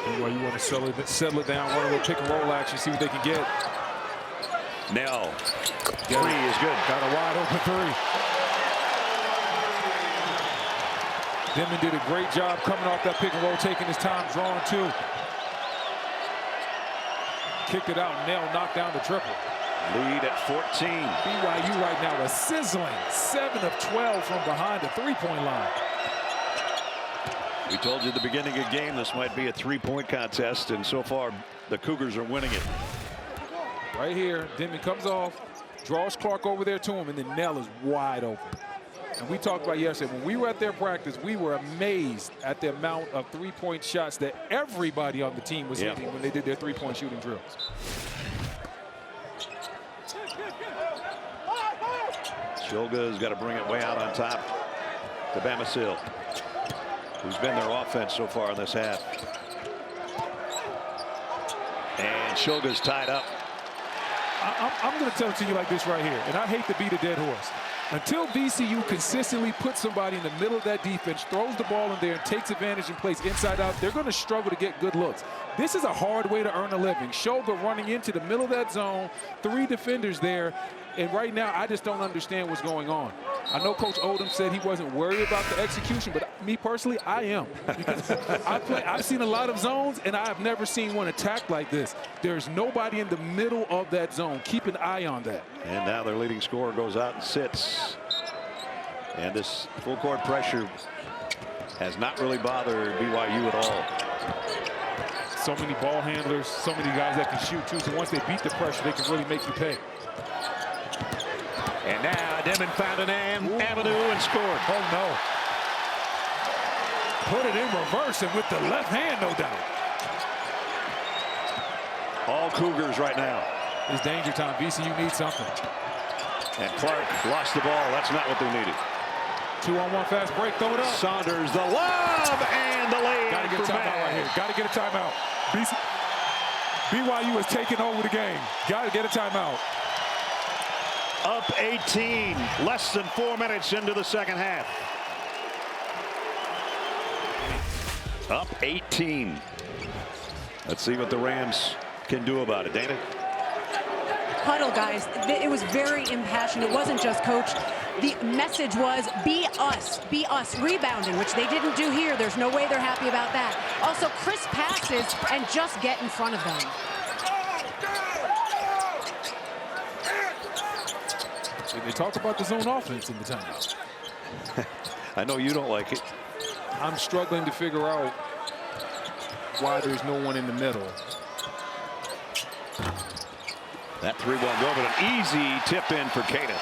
BYU want to settle it down, run a little pick and roll action, see what they can get. Nell. Three is good. Got a wide open three. Denman did a great job coming off that pick and roll, taking his time, drawing two. Kicked it out. Nell knocked down the triple. Lead at 14. BYU right now is sizzling. 7 of 12 from behind the three-point line. We told you at the beginning of the game this might be a three-point contest, and so far the Cougars are winning it. Right here, Denman comes off, draws Clark over there to him, and then Nell is wide open. And we talked about yesterday, when we were at their practice, we were amazed at the amount of three-point shots that everybody on the team was hitting when they did their three-point shooting drills. Shulga's got to bring it way out on top to Bamasill, who's been their offense so far in this half. And Shulga's tied up. I'm going to tell it to you like this right here, and I hate to beat a dead horse. Until VCU consistently puts somebody in the middle of that defense, throws the ball in there, and takes advantage and plays inside out, they're going to struggle to get good looks. This is a hard way to earn a living. Shulga running into the middle of that zone, 3 defenders there, and right now I just don't understand what's going on. I know Coach Odom said he wasn't worried about the execution, but me personally, I am. Because I've seen a lot of zones, and I've never seen one attack like this. There's nobody in the middle of that zone. Keep an eye on that. And now their leading scorer goes out and sits. And this full court pressure has not really bothered BYU at all. So many ball handlers, so many guys that can shoot too. So once they beat the pressure, they can really make you pay. And now Denman found an avenue and scored. Oh no. Put it in reverse and with the left hand, no doubt. All Cougars right now. It's danger time. VCU needs something. And Clark lost the ball. That's not what they needed. 2-on-1 fast break. Throw it up. Saunders, the lob, and the lead. Got to get a timeout right here. Got to get a timeout. BYU is taking over the game. Got to get a timeout. Up 18, less than 4 minutes into the second half. Up 18. Let's see what the Rams can do about it. Dana? Huddle, guys. It was very impassioned. It wasn't just coach. The message was be us rebounding, which they didn't do here. There's no way they're happy about that. Also, crisp passes and just get in front of them. They talk about the zone offense in the timeout. I know you don't like it. I'm struggling to figure out why there's no one in the middle. That three won't go, but an easy tip in for Caden.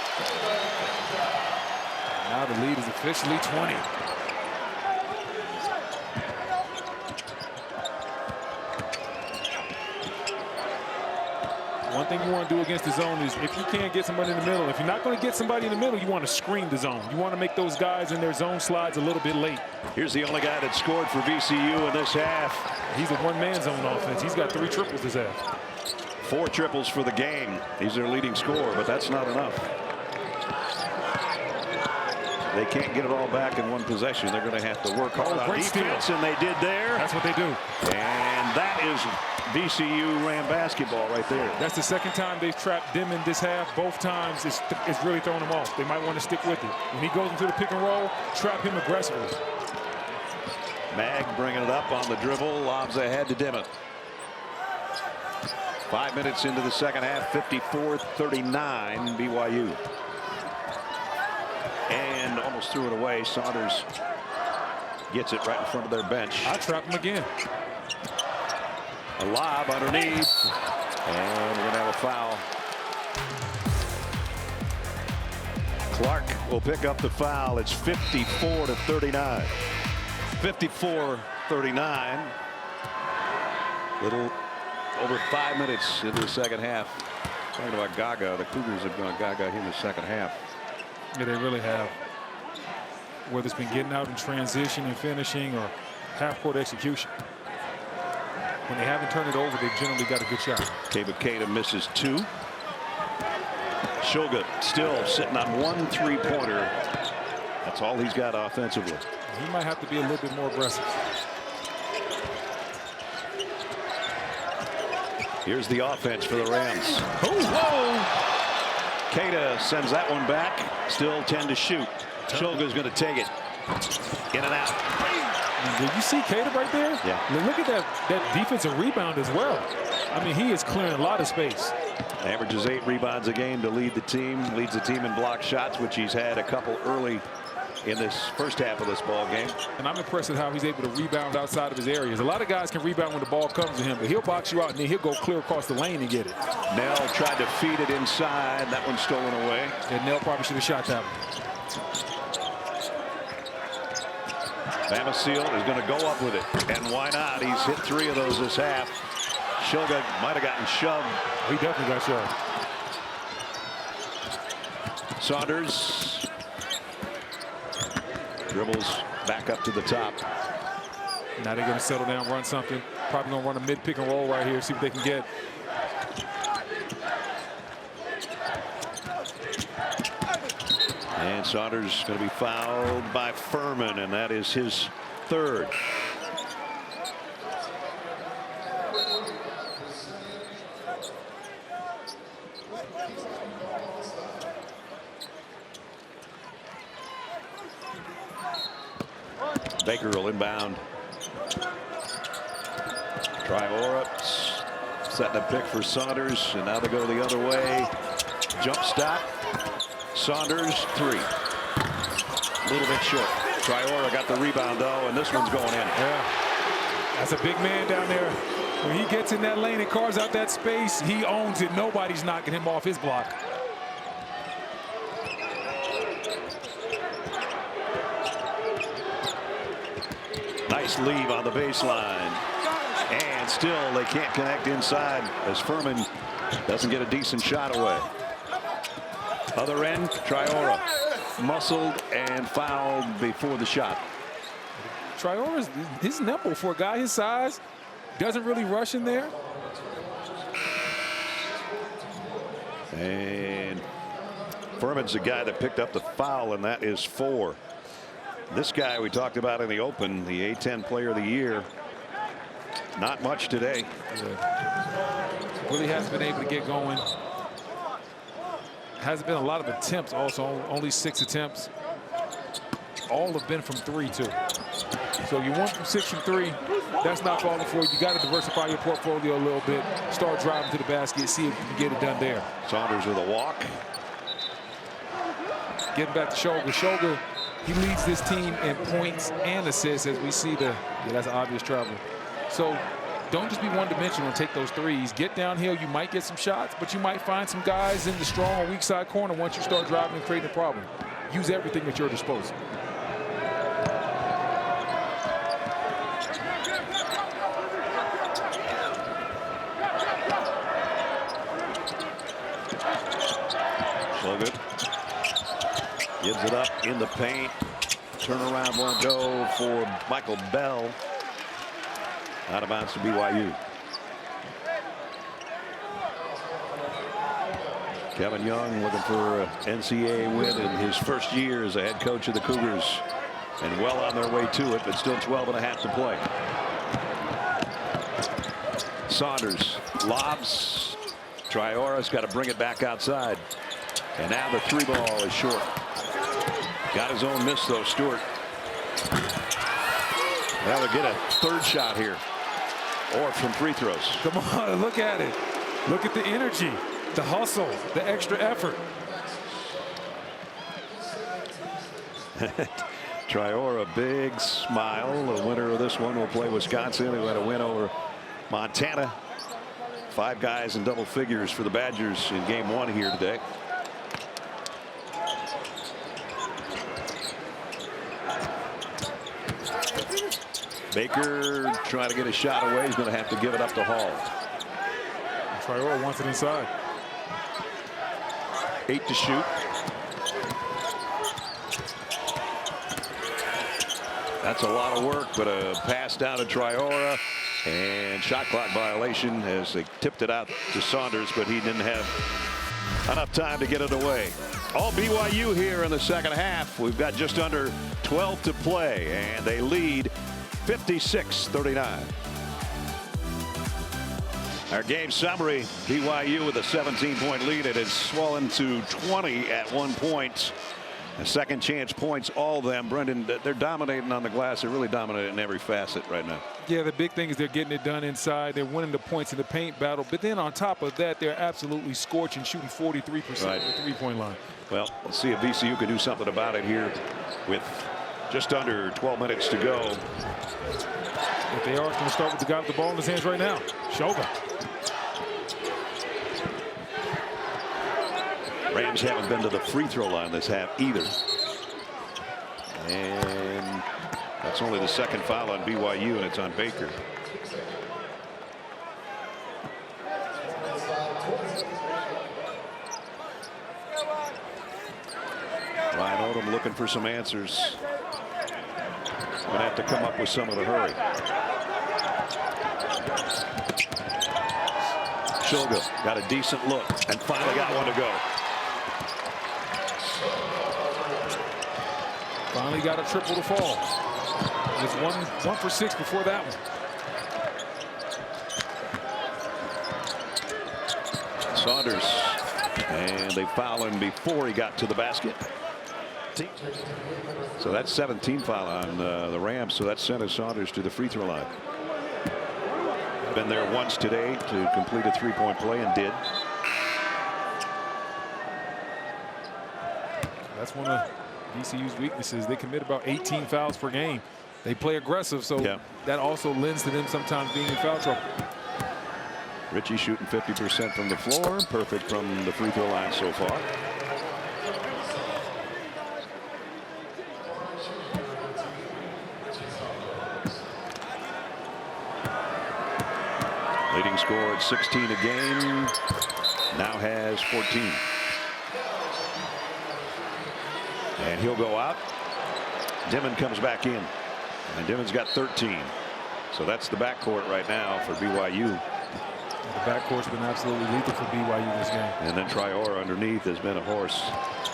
Now the lead is officially 20. One thing you want to do against the zone is if you can't get somebody in the middle, if you're not going to get somebody in the middle, you want to screen the zone. You want to make those guys in their zone slides a little bit late. Here's the only guy that scored for VCU in this half. He's a one-man zone offense. He's got 3 triples this half. 4 triples for the game. He's their leading scorer, but that's not enough. They can't get it all back in one possession. They're going to have to work hard on defense, and they did there. That's what they do. And that is VCU Ram basketball right there. That's the second time they've trapped Denman this half. Both times it's really throwing them off. They might want to stick with it. When he goes into the pick and roll, trap him aggressively. Mag bringing it up on the dribble, lobs ahead to Denman. 5 minutes into the second half, 54-39 BYU. and almost threw it away. Saunders gets it right in front of their bench. I trap him again. A lob underneath, and we're going to have a foul. Clark will pick up the foul. It's 54-39. 54-39. Little over 5 minutes into the second half. Talking about Gaga, the Cougars have gone Gaga here in the second half. Yeah, they really have. Whether it's been getting out in transition and finishing or half-court execution. When they haven't turned it over, they've generally got a good shot. Keita misses 2. Shoga still sitting on 1 3-pointer. That's all he's got offensively. He might have to be a little bit more aggressive. Here's the offense for the Rams. Oh, whoa! Keita sends that one back. Still 10 to shoot. Shoga's going to take it. In and out. Did you see Keita right there? Yeah. I mean, look at that defensive rebound as well. I mean, he is clearing a lot of space. Averages 8 rebounds a game to lead the team. Leads the team in block shots, which he's had a couple early in this first half of this ball game. And I'm impressed with how he's able to rebound outside of his areas. A lot of guys can rebound when the ball comes to him, but he'll box you out and then he'll go clear across the lane and get it. Nell tried to feed it inside. That one's stolen away. And Nell probably should have shot that one. Bamaseal is going to go up with it. And why not? He's hit 3 of those this half. Shoga might have gotten shoved. He definitely got shoved. Saunders dribbles back up to the top. Now they're going to settle down, run something. Probably going to run a mid-pick and roll right here, see what they can get. And Saunders going to be fouled by Furman, and that is his 3rd. Baker will inbound. Triora setting a pick for Saunders, and now they go the other way. Jump stop. Saunders 3. A little bit short. Triora got the rebound though, and this one's going in. Yeah, that's a big man down there. When he gets in that lane and carves out that space, he owns it. Nobody's knocking him off his block. Nice leave on the baseline. And still they can't connect inside as Furman doesn't get a decent shot away. Other end, Triora muscled and fouled before the shot. Triora's his nimble for a guy his size. Doesn't really rush in there. And Furman's the guy that picked up the foul, and that is 4. This guy we talked about in the open, the A-10 player of the year. Not much today. Yeah. Really hasn't been able to get going. Hasn't been a lot of attempts also, only 6 attempts. All have been from 3 too. So you want from 6 from 3, that's not falling for you. You got to diversify your portfolio a little bit. Start driving to the basket, see if you can get it done there. Saunders with a walk. Getting back to Shoga. Shoga, he leads this team in points and assists as we see the, yeah, that's an obvious travel. So don't just be one-dimensional and take those threes. Get downhill, you might get some shots, but you might find some guys in the strong or weak side corner once you start driving and creating a problem. Use everything at your disposal. Shoga gives it up in the paint. Turnaround won't go for Michael Bell. Out of bounds to BYU. Kevin Young looking for an NCAA win in his first year as a head coach of the Cougars. And well on their way to it, but still 12.5 to play. Saunders lobs. Triora's got to bring it back outside. And now the 3 ball is short. Got his own miss though, Stewart. That'll get a 3rd shot here. Or from free throws. Come on, look at it. Look at the energy, the hustle, the extra effort. Triora, big smile. The winner of this one will play Wisconsin, who had a win over Montana. 5 guys in double figures for the Badgers in game 1 here today. Baker trying to get a shot away. He's going to have to give it up to Hall. Triora wants it inside. 8 to shoot. That's a lot of work, but a pass down to Triora, and shot clock violation as they tipped it out to Saunders, but he didn't have enough time to get it away. All BYU here in the second half. We've got just under 12 to play, and they lead 56-39. Our game summary: BYU with a 17-point lead. It has swollen to 20 at one point. Second chance points, all of them. Brendan, they're dominating on the glass. They're really dominating in every facet right now. Yeah, the big thing is they're getting it done inside. They're winning the points in the paint battle. But then on top of that, they're absolutely scorching, shooting 43% at the three-point line. Well, let's see if VCU can do something about it here with just under 12 minutes to go. If they are going to start with the guy with the ball in his hands right now, Shoga. Rams haven't been to the free throw line this half either. And that's only the second foul on BYU, and it's on Baker. Ryan Odom looking for some answers. Going to have to come up with some in a hurry. Shoga got a decent look and finally got one to go. Finally got a triple to fall. It was one for 6 before that one. Saunders, and they foul him before he got to the basket. So that's 17 foul on the Rams. So that sent Saunders to the free throw line. Been there once today to complete a three-point play and did. That's one of VCU's weaknesses. They commit about 18 fouls per game. They play aggressive, so that also lends to them sometimes being in foul trouble. Richie shooting 50% from the floor, perfect from the free throw line so far. Leading scorer at 16 a game, now has 14. And he'll go out. Dimon comes back in, and Dimon's got 13. So that's the backcourt right now for BYU. The backcourt's been absolutely lethal for BYU this game. And then Triora underneath has been a horse.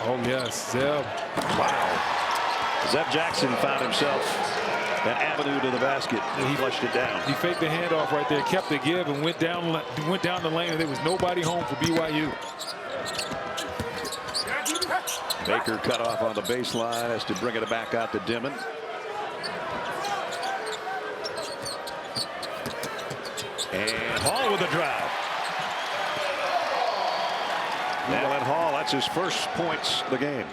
Oh yes, Zeb. Wow. Zeb Jackson found himself an avenue to the basket. And he flushed it down. He faked the handoff right there, kept the give, and went down the lane, and there was nobody home for BYU. Baker cut off on the baseline, has to bring it back out to Dimon. And Hall with a drive. Now Hall, that's his first points of the game.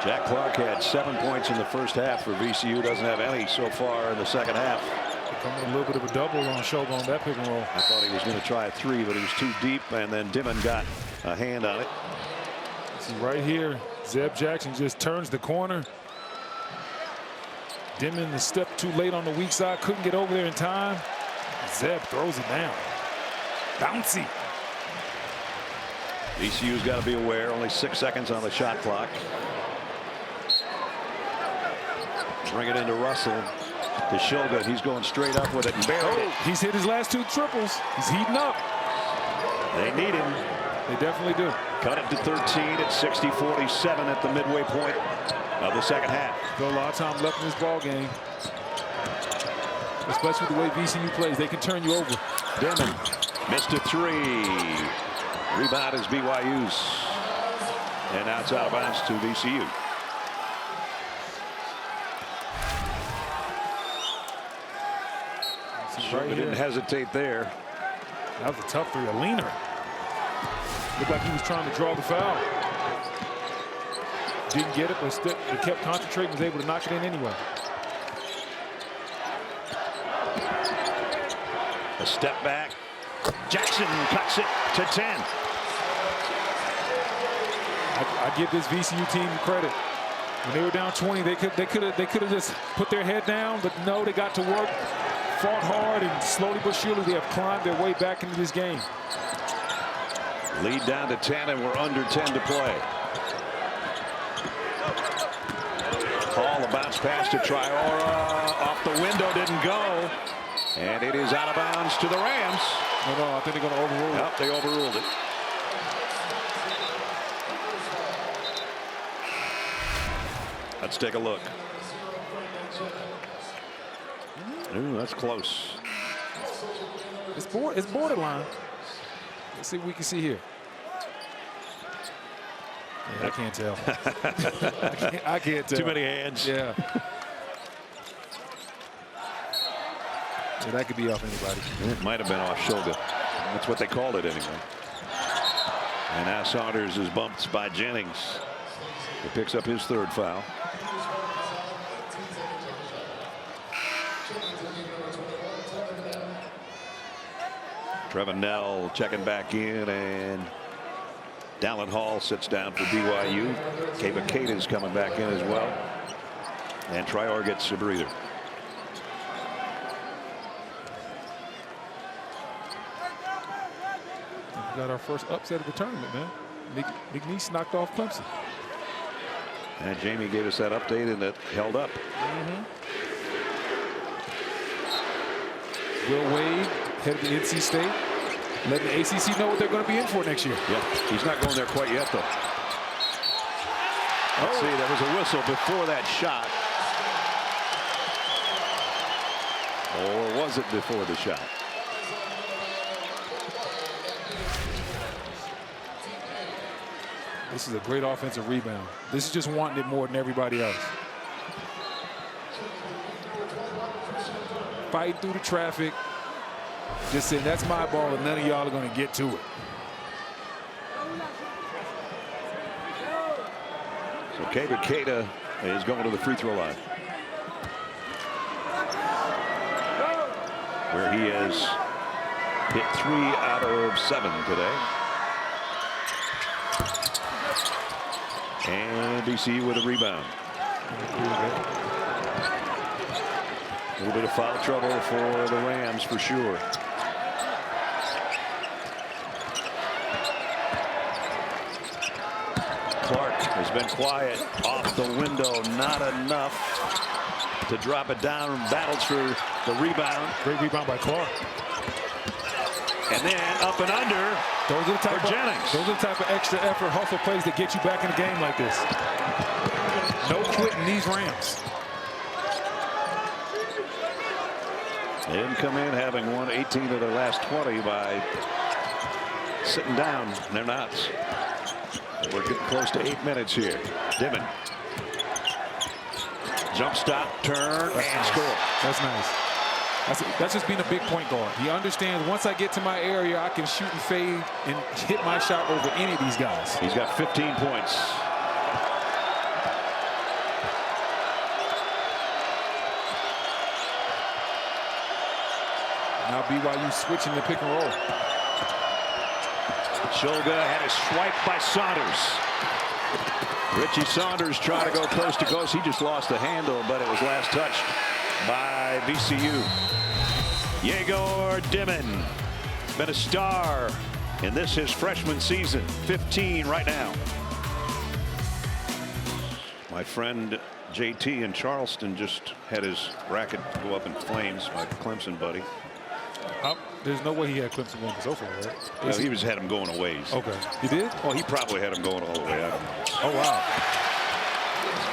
Jack Clark had 7 points in the first half for VCU. Doesn't have any so far in the second half. Becoming a little bit of a double on Shoga on that pick and roll. I thought he was going to try a 3, but he was too deep, and then Dimon got a hand on it. See right here, Zeb Jackson just turns the corner. Dimon a step too late on the weak side, couldn't get over there in time. Zeb throws it down. Bouncy. VCU's got to be aware. Only 6 seconds on the shot clock. Bring it into Russell. To Shoga. He's going straight up with it and buried it. He's hit his last 2 triples. He's heating up. They need him. They definitely do. Cut it to 13 at 60-47 at the midway point of the second half. Still a lot of time left in this ball game. Especially the way VCU plays. They can turn you over. Dimon missed a 3. Rebound is BYU's. And now it's out of bounds to VCU. Right, didn't hesitate there. That was a tough three, a leaner. Looked like he was trying to draw the foul. Didn't get it, but kept concentrating, was able to knock it in anyway. A step back. Jackson cuts it to 10. I give this VCU team credit. When they were down 20, they could have just put their head down, but no, they got to work, fought hard, and slowly but surely they have climbed their way back into this game. Lead down to 10, and we're under 10 to play. Hall, a bounce pass to Triora. Off the window, didn't go. And it is out of bounds to the Rams. No, I think they're going to overrule it. Yep, they overruled it. Let's take a look. Ooh, that's close. It's borderline. Let's see what we can see here. Yeah, I can't tell. I can't tell. Too many hands. Yeah. Yeah, that could be off anybody. It might have been off shoulder. That's what they called it anyway. And now Saunders is bumped by Jennings. He picks up his third foul. Trevor Nell checking back in, and Dallin Hall sits down for BYU. Kaba is coming back in as well. And Trior gets a breather. We got our first upset of the tournament, man. McNeese knocked off Clemson. And Jamie gave us that update, and it held up. Will Wade headed to NC State, letting the ACC know what they're going to be in for next year. Yeah, he's not going there quite yet, though. Let's see, there was a whistle before that shot. Or was it before the shot? This is a great offensive rebound. This is just wanting it more than everybody else. Fighting through the traffic. Just saying, that's my ball, and none of y'all are going to get to it. So Kaba is going to the free throw line, where he has hit 3 out of 7 today. And VCU with a rebound. A little bit of foul trouble for the Rams for sure. Clark has been quiet off the window, not enough to drop it down. Battles for the rebound. Great rebound by Clark. And then up and under. Those are the type of Jennings. Those are the type of extra effort hustle plays that get you back in a game like this. No quitting these Rams. They didn't come in having won 18 of their last 20 by sitting down. They're not. We're getting close to 8 minutes here. Dimon. Jump stop, turn, and score. That's nice. That's just being a big point guard. He understands once I get to my area, I can shoot and fade and hit my shot over any of these guys. He's got 15 points. Now BYU switching the pick and roll. Shoga had a swipe by Saunders. Richie Saunders tried to go coast to coast. He just lost the handle, but it was last touched by VCU. Yegor Dimon, been a star in this his freshman season. 15 right now. My friend JT in Charleston just had his racket go up in flames. My Clemson buddy. There's no way he had Clemson going so far, right? No, he had him going a ways. Okay. He did? Well, he probably had him going all the way. I don't know. Oh, wow.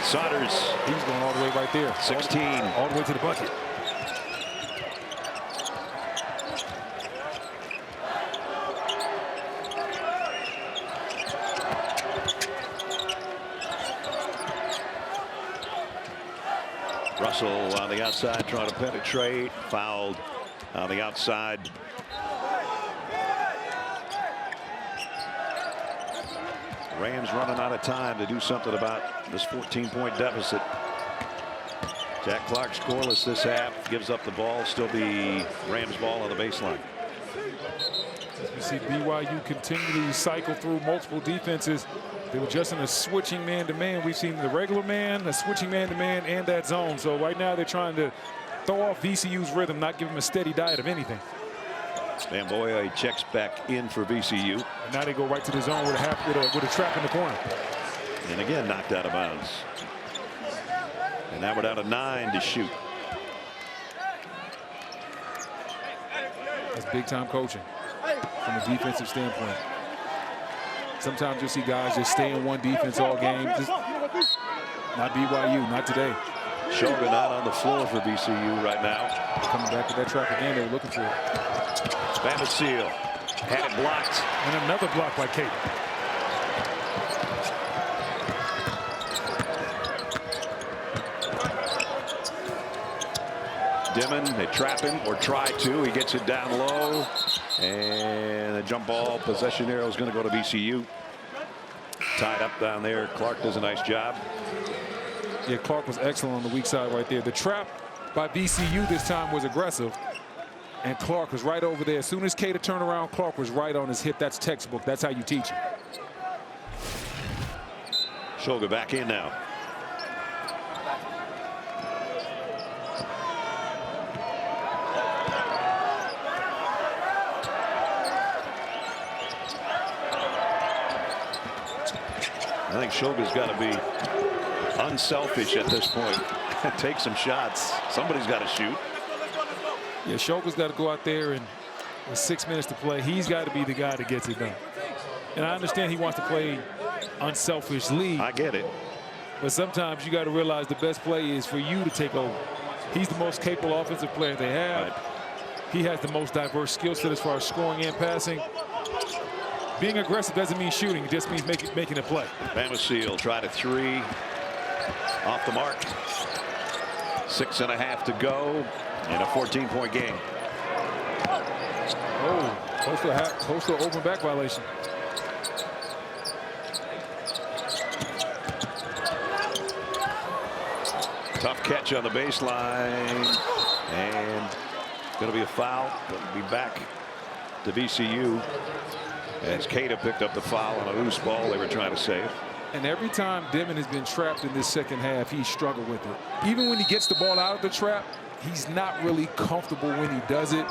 Saunders. He's going all the way right there. 16. All the way to the bucket. Russell on the outside trying to penetrate. Fouled on the outside. Rams running out of time to do something about this 14-point deficit. Jack Clark scoreless this half, gives up the ball, still be Rams ball on the baseline. You see BYU continually cycle through multiple defenses. They were just in a switching man-to-man. We've seen the regular man, a switching man-to-man, and that zone. So right now they're trying to throw off VCU's rhythm, not give them a steady diet of anything. Van Boye checks back in for VCU. And now they go right to the zone with a trap in the corner. And again knocked out of bounds. And now we're down to 9 to shoot. That's big-time coaching from a defensive standpoint. Sometimes you'll see guys just stay in one defense all game. Just not BYU, not today. Shogun not on the floor for VCU right now. Coming back to that trap again, they were looking for it. Seal had it blocked. And another block by Kate. Dimon, they trap him or try to. He gets it down low. And a jump ball possession arrow is going to go to VCU. Tied up down there. Clark does a nice job. Yeah, Clark was excellent on the weak side right there. The trap by VCU this time was aggressive. And Clark was right over there. As soon as Cater turned around, Clark was right on his hip. That's textbook. That's how you teach him. Shogun back in now. I think Shoga's got to be unselfish at this point. Take some shots. Somebody's got to shoot. Yeah, Shoga's got to go out there, and with 6 minutes to play, he's got to be the guy that gets it done. And I understand he wants to play unselfishly. I get it. But sometimes you got to realize the best play is for you to take over. He's the most capable offensive player they have. Right. He has the most diverse skill set as far as scoring and passing. Being aggressive doesn't mean shooting. It just means making a play. Seal tried a 3 off the mark. 6.5 to go in a 14-point game. Oh, close to an open back violation. Tough catch on the baseline. And going to be a foul. But it'll be back to VCU. As Cada picked up the foul on a loose ball they were trying to save. And every time Dimon has been trapped in this second half, he's struggled with it. Even when he gets the ball out of the trap, he's not really comfortable when he does it.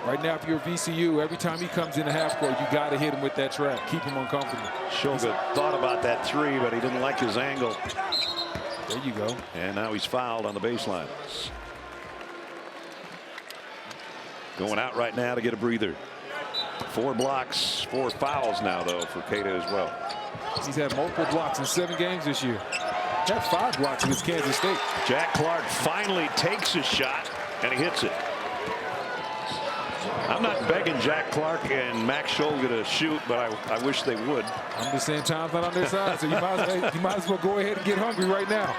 Right now, if you're VCU, every time he comes in the half court, you got to hit him with that trap. Keep him uncomfortable. Shogun thought about that 3, but he didn't like his angle. There you go. And now he's fouled on the baseline. Going out right now to get a breather. 4 blocks, 4 fouls now, though, for Cada as well. He's had multiple blocks in 7 games this year. He had 5 blocks against Kansas State. Jack Clark finally takes a shot, and he hits it. I'm not begging Jack Clark and Max Shogun to shoot, but I wish they would. I'm just saying time's not on their side, so you might as well go ahead and get hungry right now.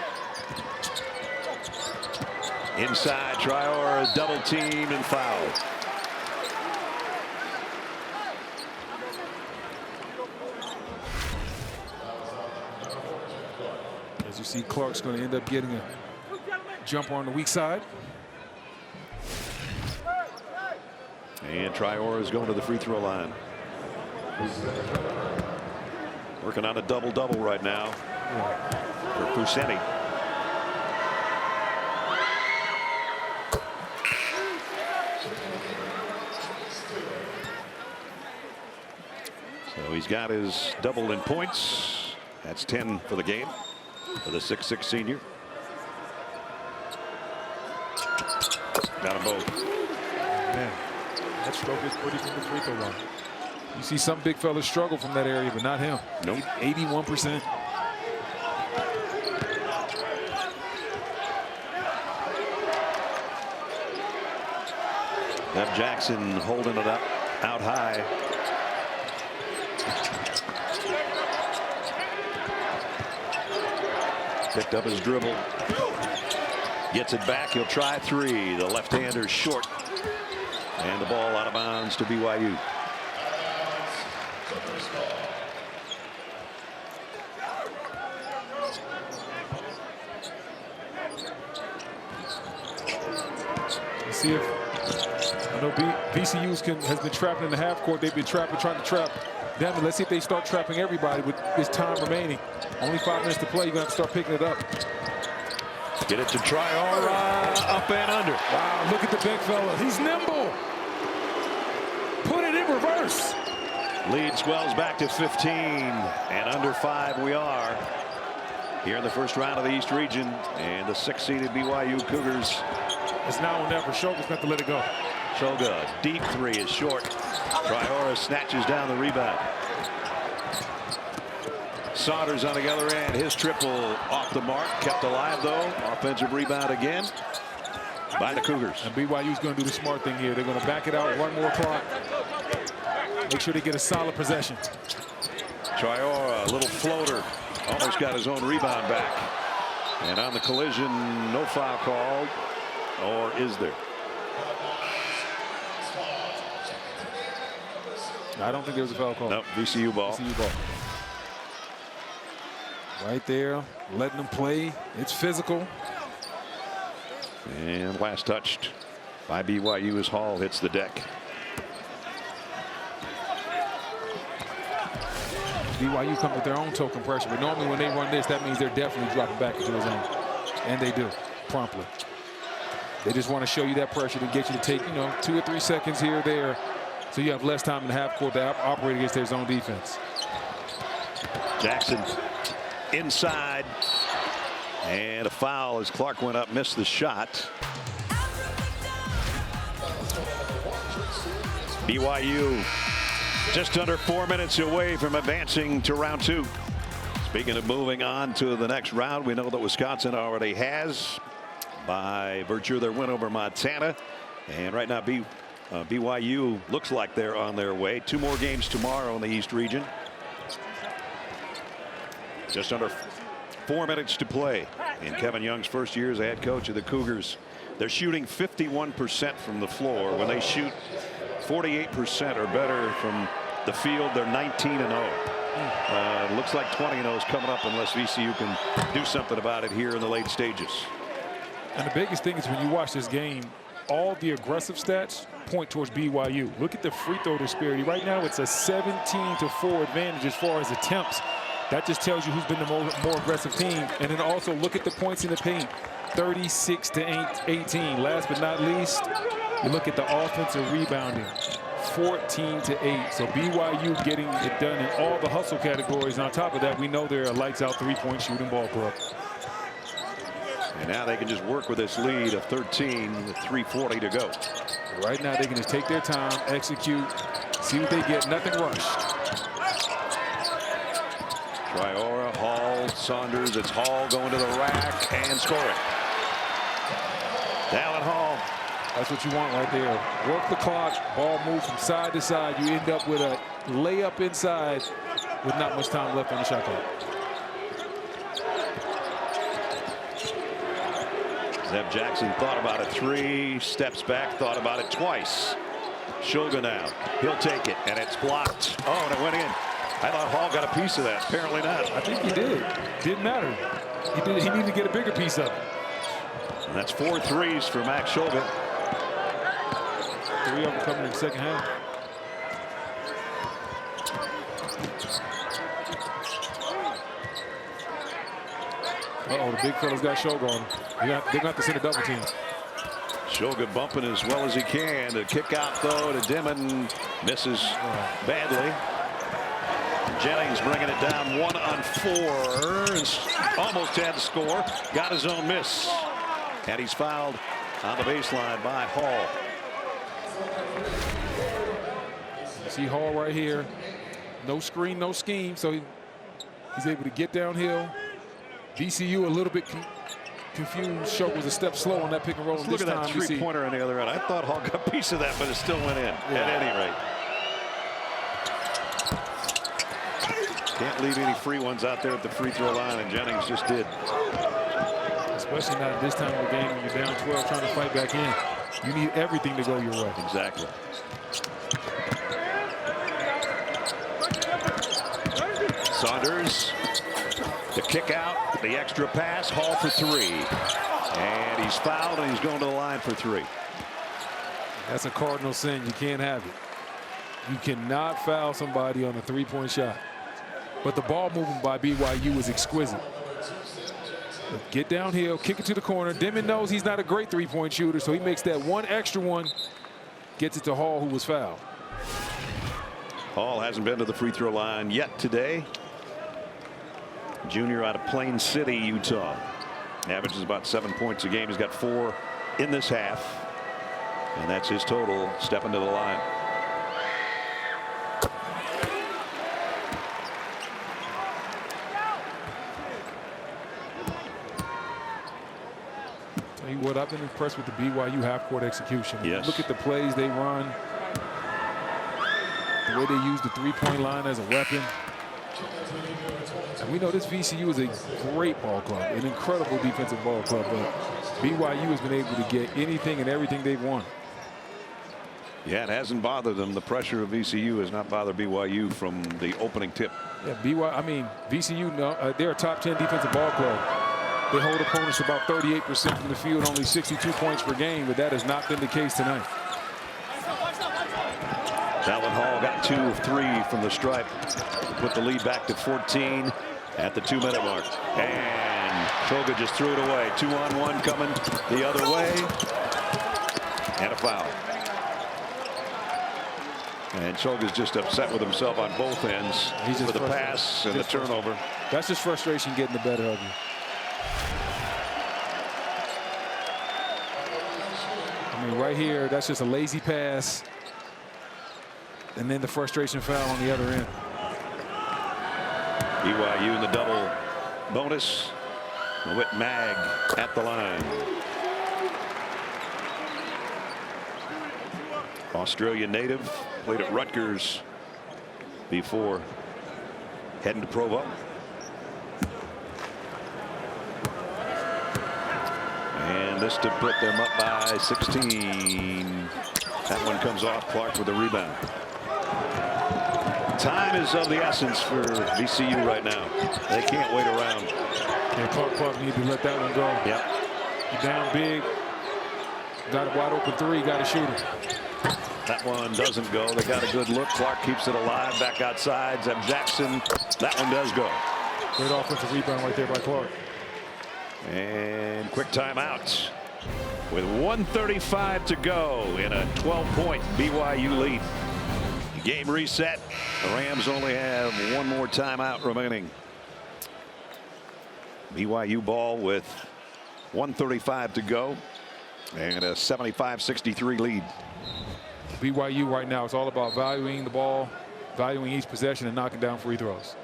Inside, Traore double teamed and fouled. As you see, Clark's going to end up getting a jumper on the weak side. And Traore is going to the free throw line. Working on a double-double right now for Fuseni. So he's got his double in points. That's 10 for the game for the 6'6" senior. Got them both. Man, that stroke is pretty from the free throw line. You see some big fellas struggle from that area, but not him. Nope. 81%. Deb Jackson holding it up out high. Picked up his dribble. Gets it back. He'll try three. The left-hander short. And the ball out of bounds to BYU. Let's see if I know VCU has been trapping in the half court. They've been trying to trap them. Let's see if they start trapping everybody with this time remaining. Only 5 minutes to play. You're going to have to start picking it up. Get it to Triora, up and under. Wow, look at the big fella. He's nimble. Put it in reverse. Lead swells back to 15, and under 5 we are here in the first round of the East Region, and the 6th-seeded BYU Cougars. It's now or never. Shoga's got to let it go. Shoga, deep three is short. Triora snatches down the rebound. Saunders on the other end. His triple off the mark. Kept alive, though. Offensive rebound again by the Cougars. And BYU's going to do the smart thing here. They're going to back it out, run more clock. Make sure they get a solid possession. Triora, a little floater. Almost got his own rebound back. And on the collision, no foul called. Or is there? I don't think there was a foul call. No, VCU ball. VCU ball. Right there, letting them play. It's physical. And last touched by BYU as Hall hits the deck. BYU comes with their own token pressure, but normally when they run this, that means they're definitely dropping back into the zone. And they do, promptly. They just want to show you that pressure to get you to take, 2 or 3 seconds here or there, so you have less time in the half court to operate against their zone defense. Jackson inside, and a foul as Clark went up, missed the shot. BYU just under 4 minutes away from advancing to round 2. Speaking of moving on to the next round, we know that Wisconsin already has by virtue of their win over Montana, and right now BYU looks like they're on their way. 2 more games tomorrow in the East Region. Just under 4 minutes to play in Kevin Young's first year as head coach of the Cougars. They're shooting 51% from the floor. When they shoot 48% or better from the field, they're 19-0. Looks like 20-0 is coming up unless VCU can do something about it here in the late stages. And the biggest thing is when you watch this game, all the aggressive stats point towards BYU. Look at the free throw disparity. Right now it's a 17-4 advantage as far as attempts. That just tells you who's been the more aggressive team. And then also look at the points in the paint. 36-18. Last but not least, you look at the offensive rebounding. 14-8. So BYU getting it done in all the hustle categories. And on top of that, we know they're a lights-out 3-point shooting ball club. And now they can just work with this lead of 13 with 3:40 to go. Right now they can just take their time, execute, see what they get. Nothing rushed. Triora, Hall, Saunders. It's Hall going to the rack and scoring. Dallin Hall. That's what you want right there. Work the clock. Ball moves from side to side. You end up with a layup inside with not much time left on the shot clock. Zeb Jackson thought about it 3, steps back, thought about it twice. Shoga now. He'll take it, and it's blocked. Oh, and it went in. I thought Hall got a piece of that. Apparently not. I think he did. Didn't matter. He needed to get a bigger piece of it. And that's 4 threes for Max Shoga. 3 of them coming in the second half. Uh-oh, the big fella's got Shoga on him. They're going to have to send a double team. Shoga bumping as well as he can. The kick out, though, to Dimon. Misses badly. Jennings bringing it down 1 on 4. Almost had to score. Got his own miss. And he's fouled on the baseline by Hall. You see Hall right here. No screen, no scheme. So he's able to get downhill. VCU a little bit confused. Shoga was a step slow on that pick and roll. Look at that 3-pointer on the other end. I thought Hall got a piece of that, but it still went in at any rate. Can't leave any free ones out there at the free throw line, and Jennings just did. especially not this time of the game when you're down 12 trying to fight back in. You need everything to go your way. Exactly. Saunders, the kick out, the extra pass, Hall for 3. And he's fouled, and he's going to the line for 3. That's a cardinal sin. You can't have it. You cannot foul somebody on a three-point shot. But the ball movement by BYU was exquisite. Get downhill, kick it to the corner. Dimon knows he's not a great three-point shooter, so he makes that one extra one, gets it to Hall, who was fouled. Hall hasn't been to the free throw line yet today. Junior out of Plain City, Utah. Averages about 7 points a game. He's got 4 in this half. And that's his total stepping to the line. Tell you what, I've been impressed with the BYU half-court execution. Yes. Look at the plays they run. The way they use the three-point line as a weapon. And we know this VCU is a great ball club, an incredible defensive ball club, but BYU has been able to get anything and everything they've won. Yeah, it hasn't bothered them. The pressure of VCU has not bothered BYU from the opening tip. Yeah, VCU, they're a top 10 defensive ball club. They hold opponents about 38% from the field, only 62 points per game, but that has not been the case tonight. Allen Hall got 2 of 3 from the stripe to put the lead back to 14 at the 2-minute mark. And Toga just threw it away. 2-on-1 coming the other way. And a foul. And Choga's just upset with himself on both ends for the pass and the turnover. That's just frustration getting the better of you. I mean, right here, that's just a lazy pass. And then the frustration foul on the other end. BYU in the double bonus. Whit Mag at the line. Australian native, played at Rutgers before heading to Provo. And this to put them up by 16. That one comes off. Clark with the rebound. Time is of the essence for VCU right now. They can't wait around. Yeah, Clark need to let that one go. Yep. You're down big. Got a wide open 3. Got to shoot it. That one doesn't go. They got a good look. Clark keeps it alive. Back outside. Zeb Jackson. That one does go. Great offensive rebound right there by Clark. And quick timeout with 1:35 to go in a 12-point BYU lead. Game reset. The Rams only have one more timeout remaining. BYU ball with 1:35 to go and a 75-63 lead. BYU right now, it's all about valuing the ball, valuing each possession, and knocking down free throws.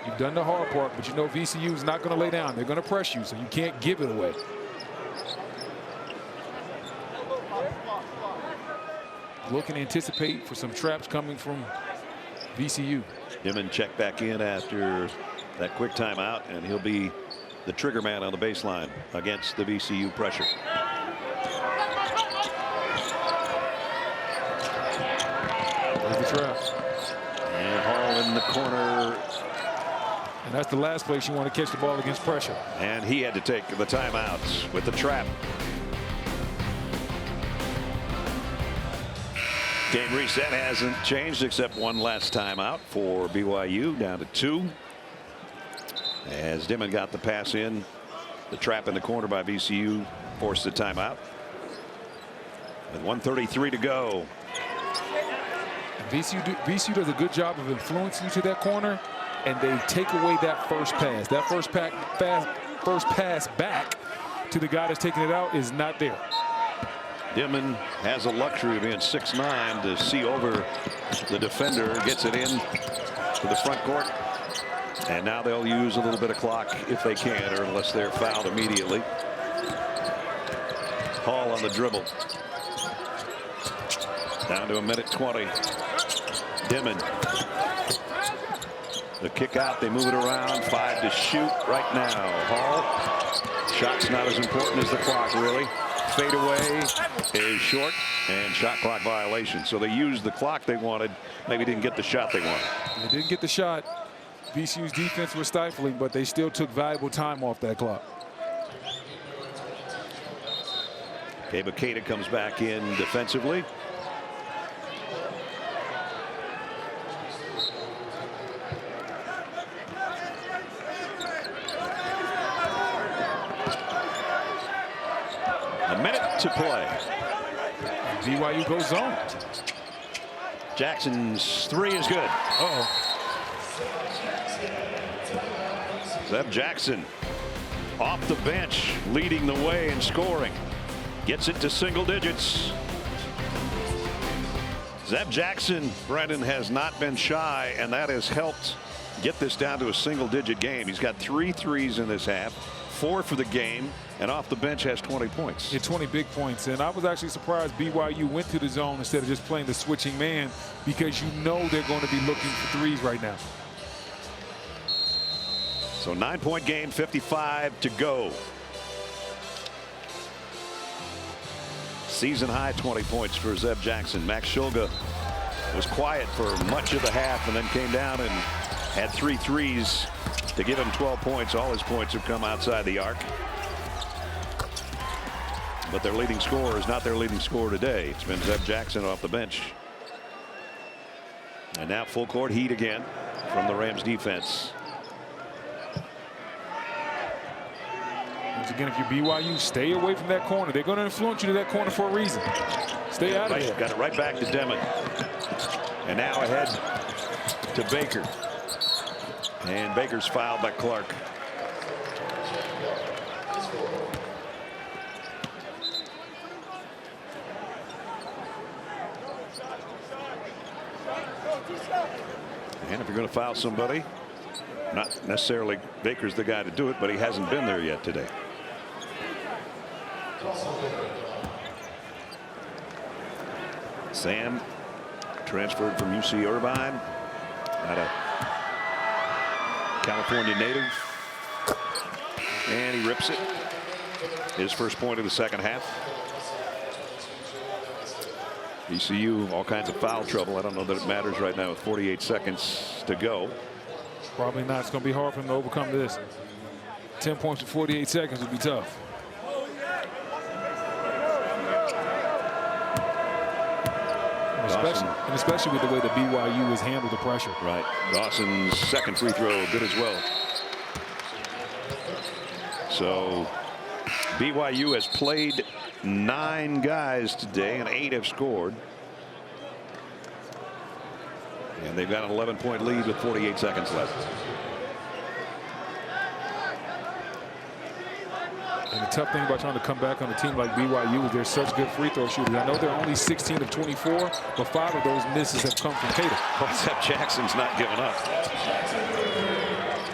You've done the hard part, but you know VCU is not going to lay down. They're going to press you, so you can't give it away. Look and anticipate for some traps coming from VCU. Dimon check back in after that quick timeout, and he'll be the trigger man on the baseline against the VCU pressure. There's the trap. And Hall in the corner. And that's the last place you want to catch the ball against pressure. And he had to take the timeouts with the trap. Game reset hasn't changed except one last timeout for BYU, down to 2. As Dimon got the pass in, the trap in the corner by VCU forced the timeout. With 1:33 to go. VCU does a good job of influencing you to that corner, and they take away that first pass. That first pass back to the guy that's taking it out is not there. Dimon has a luxury of being 6'9" to see over the defender, gets it in to the front court. And now they'll use a little bit of clock if they can, or unless they're fouled immediately. Hall on the dribble. Down to 1:20. Dimon. The kick out, they move it around. 5 to shoot right now. Hall. Shot's not as important as the clock, really. Fade away is short, and shot clock violation. So they used the clock they wanted. Maybe didn't get the shot they wanted. They didn't get the shot. VCU's defense was stifling, but they still took valuable time off that clock. Bakeda comes back in defensively. A minute to play. BYU goes zone. Jackson's 3 is good. Uh-oh. Zeb Jackson off the bench, leading the way in scoring. Gets it to single digits. Zeb Jackson, Brendan, has not been shy, and that has helped get this down to a single-digit game. He's got 3 threes in this half, 4 for the game, and off the bench has 20 points. Yeah, 20 big points. And I was actually surprised BYU went to the zone instead of just playing the switching man, because you know they're going to be looking for threes right now. So 9-point game, 55 to go. Season high 20 points for Zeb Jackson. Max Shulga was quiet for much of the half and then came down and had 3 threes to give him 12 points. All his points have come outside the arc. But their leading scorer is not their leading scorer today. It's been Zeb Jackson off the bench. And now full court heat again from the Rams defense. Once again, if you're BYU, stay away from that corner. They're going to influence you to that corner for a reason. Stay out of there. Got it right back to Demon. And now ahead to Baker. And Baker's fouled by Clark. And if you're going to foul somebody, not necessarily Baker's the guy to do it, but he hasn't been there yet today. Sam transferred from UC Irvine, not a California native, and he rips it. His first point of the second half. VCU all kinds of foul trouble. I don't know that it matters right now with 48 seconds to go. Probably not. It's going to be hard for him to overcome this. 10 points in 48 seconds would be tough. Especially with the way the BYU has handled the pressure. Right. Dawson's second free throw good as well. So BYU has played 9 guys today and 8 have scored. And they've got an 11-point lead with 48 seconds left. And the tough thing about trying to come back on a team like BYU is they're such good free throw shooters. I know they're only 16 of 24, but 5 of those misses have come from Cater. Except Jackson's not giving up.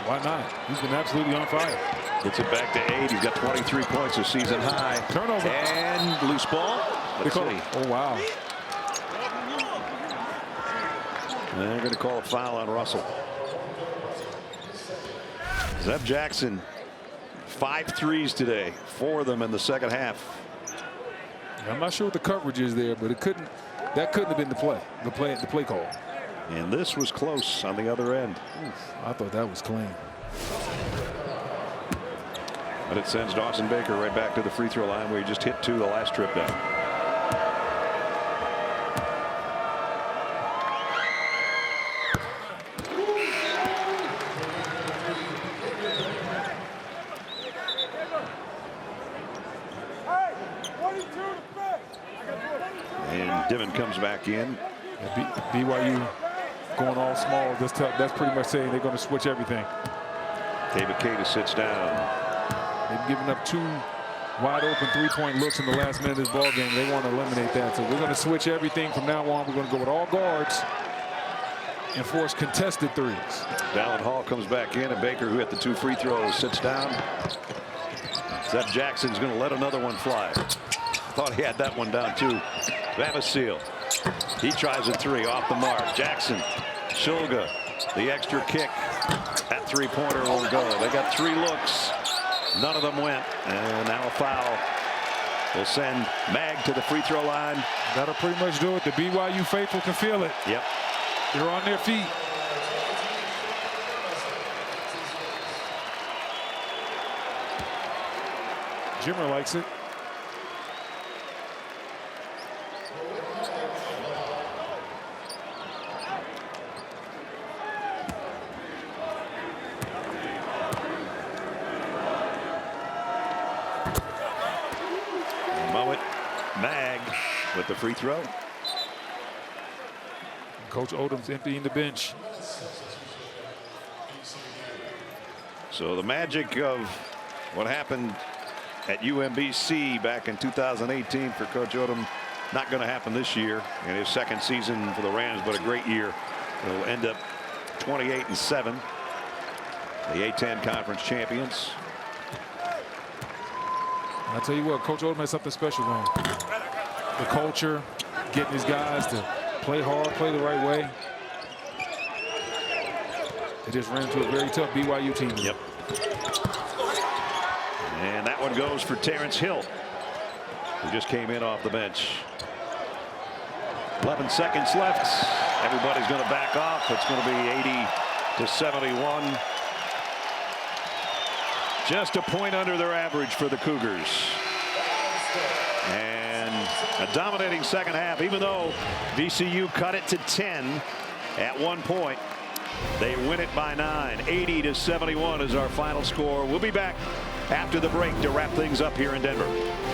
Why not? He's been absolutely on fire. Gets it back to 8. He's got 23 points a season high. Turnover. And loose ball. Let's see. Oh, wow. They're going to call a foul on Russell. Zeb Jackson, 5 threes today, 4 of them in the second half. I'm not sure what the coverage is there, but that couldn't have been the play call. And this was close on the other end. Oof, I thought that was clean. But it sends Dawson Baker right back to the free throw line where he just hit 2 the last trip down. And Dimon comes back in. BYU going all small. That's pretty much saying they're going to switch everything. Bakeda sits down. They've given up 2 wide open 3-point looks in the last minute of this ball game. They want to eliminate that. So we're going to switch everything from now on. We're going to go with all guards and force contested threes. Dallin Hall comes back in, and Baker, who hit the 2 free throws, sits down. Zeb Jackson's going to let another one fly. Thought he had that one down too. Vavasil. He tries a 3 off the mark. Jackson, Shulga, the extra kick. That three-pointer will go. They got 3 looks. None of them went. And now a foul will send Mag to the free throw line. That'll pretty much do it. The BYU faithful can feel it. Yep. They're on their feet. Jimmer likes it. Mowat, Mag with the free throw. Coach Odom's emptying the bench. So the magic of what happened at UMBC back in 2018 for Coach Odom not going to happen this year in his second season for the Rams, but a great year. They'll end up 28-7, the A-10 conference champions. I'll tell you what, Coach Odom has something special going. The culture, getting his guys to play hard, play the right way. They just ran into a very tough BYU team. Yep. And that one goes for Terrence Hill, who just came in off the bench. 11 seconds left. Everybody's going to back off. It's going to be 80-71. Just a point under their average for the Cougars. And a dominating second half, even though VCU cut it to 10 at one point. They win it by 9. 80-71 is our final score. We'll be back after the break to wrap things up here in Denver.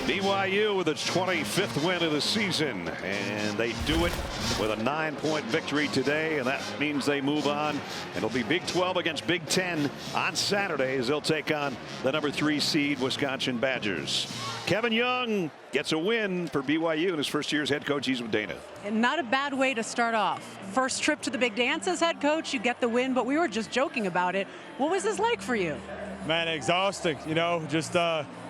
BYU with its 25th win of the season, and they do it with a 9-point victory today, and that means they move on. And it'll be Big 12 against Big 10 on Saturday as they'll take on the number 3 seed Wisconsin Badgers. Kevin Young gets a win for BYU in his first year as head coach. He's with Dana. And not a bad way to start off. First trip to the big dance as head coach, you get the win, but we were just joking about it. What was this like for you? Man, exhausting, you know, just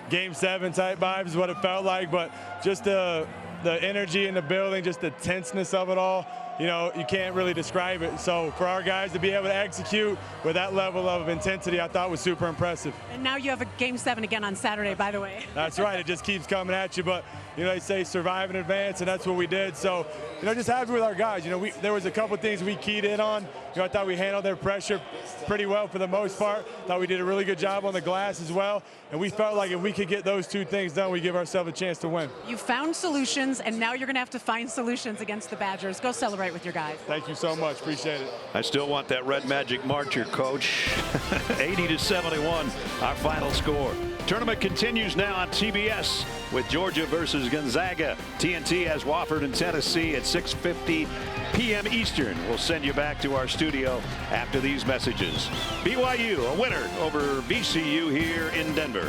Game 7 type vibes is what it felt like, but just the energy in the building, just the tenseness of it all, you know, you can't really describe it. So for our guys to be able to execute with that level of intensity, I thought was super impressive. And now you have a Game 7 again on Saturday, by the way. That's right. It just keeps coming at you. But, you know, they say survive in advance, and that's what we did. So, you know, just happy with our guys. You know, there was a couple things we keyed in on. You know, I thought we handled their pressure pretty well for the most part. Thought we did a really good job on the glass as well. And we felt like if we could get those 2 things done, we give ourselves a chance to win. You found solutions, and now you're going to have to find solutions against the Badgers. Go celebrate with your guys. Thank you so much. Appreciate it. I still want that red magic marcher, Coach. 80-71, our final score. Tournament continues now on TBS with Georgia versus Gonzaga. TNT has Wofford and Tennessee at 6:50 p.m. Eastern. We'll send you back to our studio after these messages. BYU a winner over VCU here in Denver.